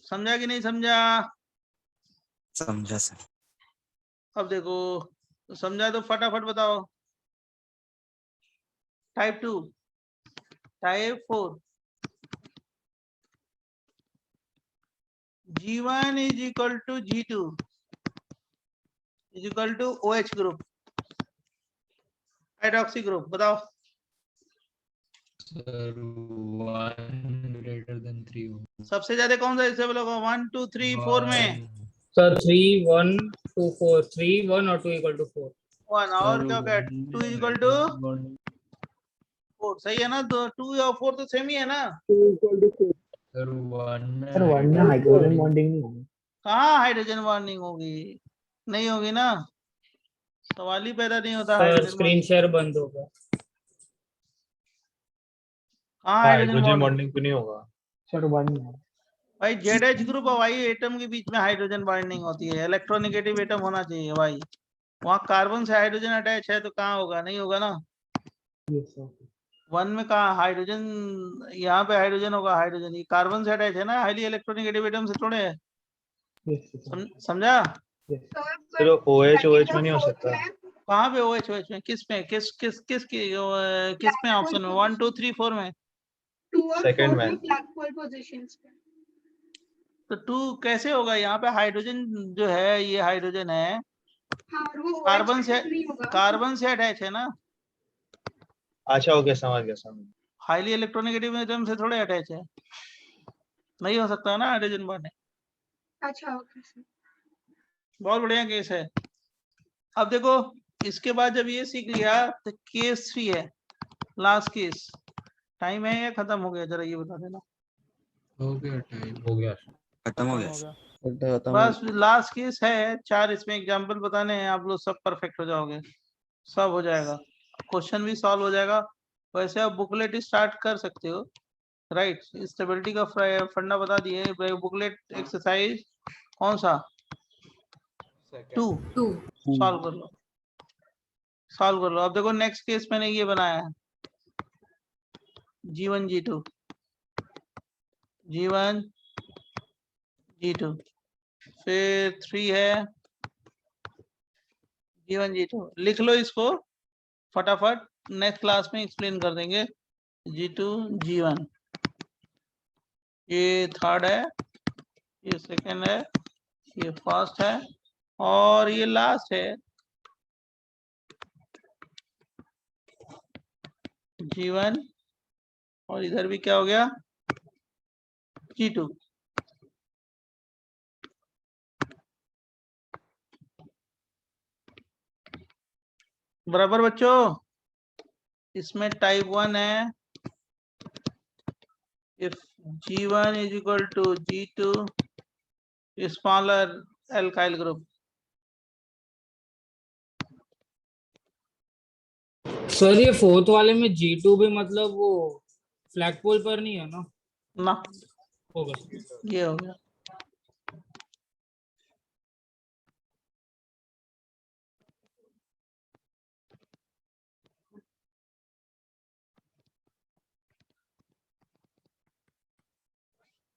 समझा कि नहीं समझा? समझा सर। अब देखो समझा तो फटाफट बताओ। Type 2, type 4, G1 is equal to G2 is equal to OH group, hydroxy group. बताओ सर 1 greater than 3 हो। सबसे ज्यादा कौन सा स्टेबल होगा 1 2 3 4 में? सर 3 1 2 4, 3 1 और 2 इक्वल टू 4। 1 और क्या होगा 2 is equal to 4, सही है ना? तो 2 और 4 तो सेम ही है ना? सर 1 में हाइड्रोजन बॉन्डिंग नहीं होगी। कहाँ हाइड्रोजन बॉन्डिंग होगी? नहीं होगी ना, सवाल ही पैदा नहीं होता sir hydrogen screen bonding. Share बंद होगा। कहाँ हाइड्रोजन हाइड्रोजन बॉन्डिंग? बॉन्डिंग क्यों नहीं होगा? सर 1 में भाई ZH ग्रुप और Y एटम के बीच में हाइड्रोजन बॉन्डिंग होती है, इलेक्ट्रोनेगेटिव एटम होना चाहिए भाई। वहाँ कार्बन से हाइड्रोजन अटैच है तो कहाँ होगा, नहीं होगा ना। वन में कहाँ हाइड्रोजन, यहाँ पे हाइड्रोजन होगा, हाइड्रोजन ये कार्बन से अटैच है ना, हाईली इलेक्ट्रोनेगेटिव एटम से थोड़े है। समझा? फिर OH में नहीं हो सकता? कहाँ पे OH में, किस में, किस में ऑप्शन में 1 2 3 4 में? सेकंड में। तो 2 कैसे होगा? यहाँ पे हाइड्रोजन जो है, ये हाइड्रोजन है, कार्बन से अटैच है ना, अच्छा ओके, समझ गया। हाईली इलेक्ट्रोनेगेटिव एटम से थोड़े अटैच है, नहीं हो सकता ना हाइड्रोजन बॉन्डिंग। अच्छा ओके सर। बहुत बढ़िया केस है। अब देखो इसके बाद जब ये सीख लिया तो केस 3 है, लास्ट केस। टाइम है या खत्म हो गया, जरा ये बता देना। हो गया टाइम, हो गया खत्म हो गया। बस लास्ट केस है, 4 इसमें एग्जांपल बताने हैं, आप लोग सब परफेक्ट हो जाओगे, सब हो जाएगा, क्वेश्चन भी सॉल्व हो जाएगा। वैसे आप बुकलेट स्टार्ट कर सकते हो, राइट। स्टेबिलिटी का फंडा बता दिए, बुकलेट एक्सरसाइज कौन सा 2 सॉल्व कर लो, सॉल्व कर लो। अब देखो नेक्स्ट केस मैंने ये बनाया है, G1 G2 G1 G2, फिर 3 है G1 G2। लिख लो इसको फटाफट, नेक्स्ट क्लास में एक्सप्लेन कर देंगे। G2 G1, ये थर्ड है, ये सेकंड है, ये फर्स्ट है, और ये लास्ट है G1, और इधर भी क्या हो गया G2। बराबर बच्चों, इसमें टाइप 1 है, if G1 is equal to G2 smaller alkyl group। Sir ये फोर्थ वाले में G2 भी मतलब वो फ्लैगपोल पर नहीं है ना? ना, होगा। ये हो गया।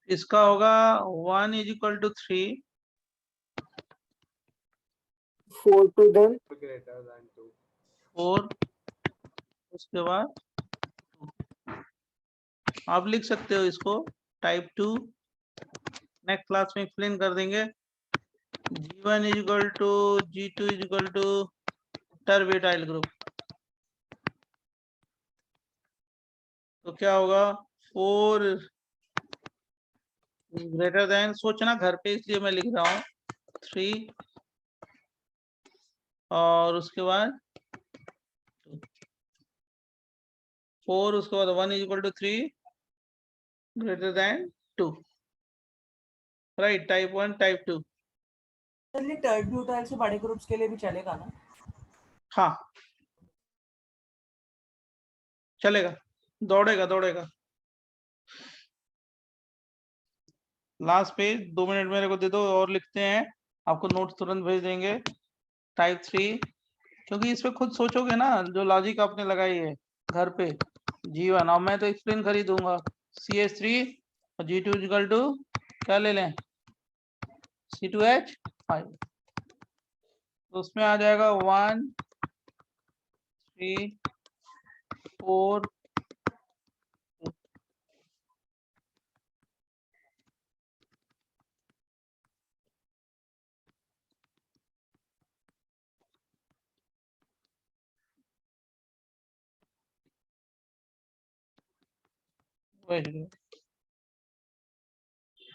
इसका होगा 1 is equal to 3, 4 to then 4, उसके बाद आप लिख सकते हो इसको टाइप 2, नेक्स्ट क्लास में एक्सप्लेन कर देंगे। G1 is equal to G2 is equal to tert-butyl group, तो क्या होगा 4 ग्रेटर देन, सोचना घर पे इसलिए मैं लिख रहा हूँ 3, और उसके बाद 4, उसके बाद 1 is equal to 3 greater than 2, right. Type 1 type 2। चलिए टर्ब्यूटाइल से बड़े ग्रुप्स के लिए भी चलेगा ना? हाँ चलेगा। दौड़ेगा दौड़ेगा। लास्ट पेज 2 मिनट मेरे को दे दो और लिखते हैं, आपको नोट तुरंत भेज देंगे। टाइप 3, क्योंकि इस पे खुद सोचोगे ना, जो लॉजिक आपने लगाई है घर पे। G1 और मैं तो एक्सप्लेन कर ही दूंगा। CH3 और G2 इक्वल टू क्या ले लें, C2H5। तो उसमें आ जाएगा 1 3 4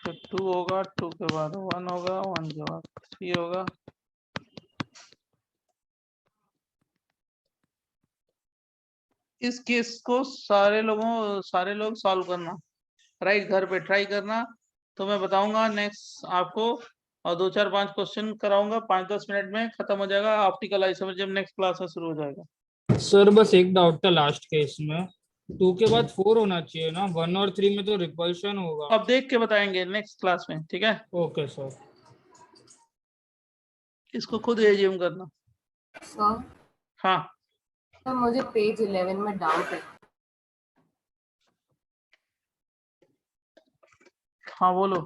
तो 2 होगा, 2 के बाद 1 होगा, 1 के बाद 3 होगा। इस केस को सारे लोग सॉल्व करना, राइट, घर पे ट्राई करना। तो मैं बताऊंगा नेक्स्ट आपको, और 2 4 5 क्वेश्चन कराऊंगा, 5-10 मिनट में खत्म हो जाएगा। ऑप्टिकल आइसोमर जब नेक्स्ट क्लास में शुरू हो जाएगा। सर बस एक डाउट था लास्ट केस में, 2 के बाद 4 होना चाहिए ना, 1 और 3 में तो रिपल्शन होगा। अब देख के बताएंगे नेक्स्ट क्लास में, ठीक है। Okay sir. इसको खुद एज्यूम करना। सर हाँ सर मुझे पेज 11 में डाउट है। हाँ बोलो।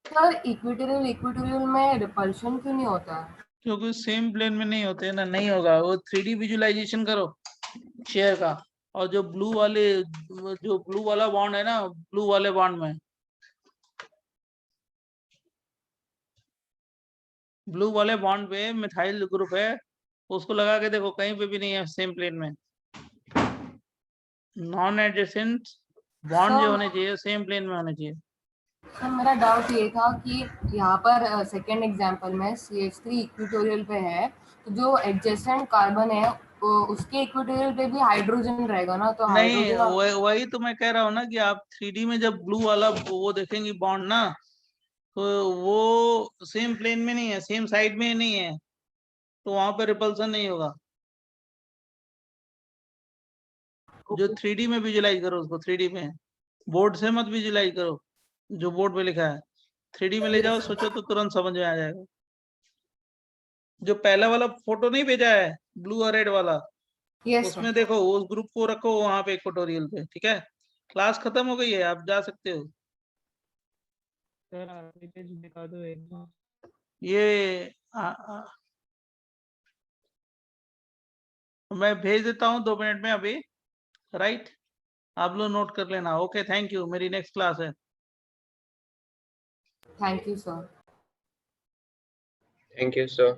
सर इक्वेटोरियल में रिपल्शन क्यों नहीं होता है? क्योंकि सेम प्लेन में नहीं होते ना, नहीं होगा। वो 3D विजुअलाइजेशन करो शेयर का, और जो ब्लू वाला बॉन्ड है ना, ब्लू वाले बॉन्ड में, ब्लू वाले बॉन्ड पे मिथाइल ग्रुप है, उसको लगा के देखो, कहीं पे भी नहीं है सेम प्लेन में। नॉन एडजेसेंट बॉन्ड जो होने चाहिए सेम प्लेन में होने चाहिए। सर मेरा डाउट ये था कि यहाँ पर सेकेंड एग्जांपल में CH3 इक्वेटोरियल पे है, तो जो एडजेसेंट कार्बन है उसके इक्वेटोरियल पे भी हाइड्रोजन रहेगा ना, तो नहीं, हाइड्रोजन वही तो मैं कह रहा हूँ ना कि आप 3D में जब ब्लू वाला वो देखेंगे बॉन्ड ना, तो वो सेम प्लेन में नहीं है, सेम साइड में नहीं है, तो वहां पे रिपल्सन नहीं होगा। जो 3D में विजुलाइज करो उसको, 3D में, बोर्ड से मत विजुलाइज करो, जो बोर्ड पे लिखा है 3D में ले जाओ, सोचो तो तुरंत समझ में आ जाएगा। जो पहला वाला फोटो नहीं भेजा है, ब्लू और रेड वाला, उसमें देखो उस ग्रुप को रखो वहां पे इक्वेटोरियल पे, ठीक है। क्लास खत्म हो गई है, आप जा सकते हो। सर आखिरी पेज दिखा दो एक बार। ये मैं भेज देता हूँ 2 मिनट में अभी, राइट। आप लोग नोट कर लेना। Okay, thank you. मेरी नेक्स्ट क्लास है। Thank you sir. Thank you, sir.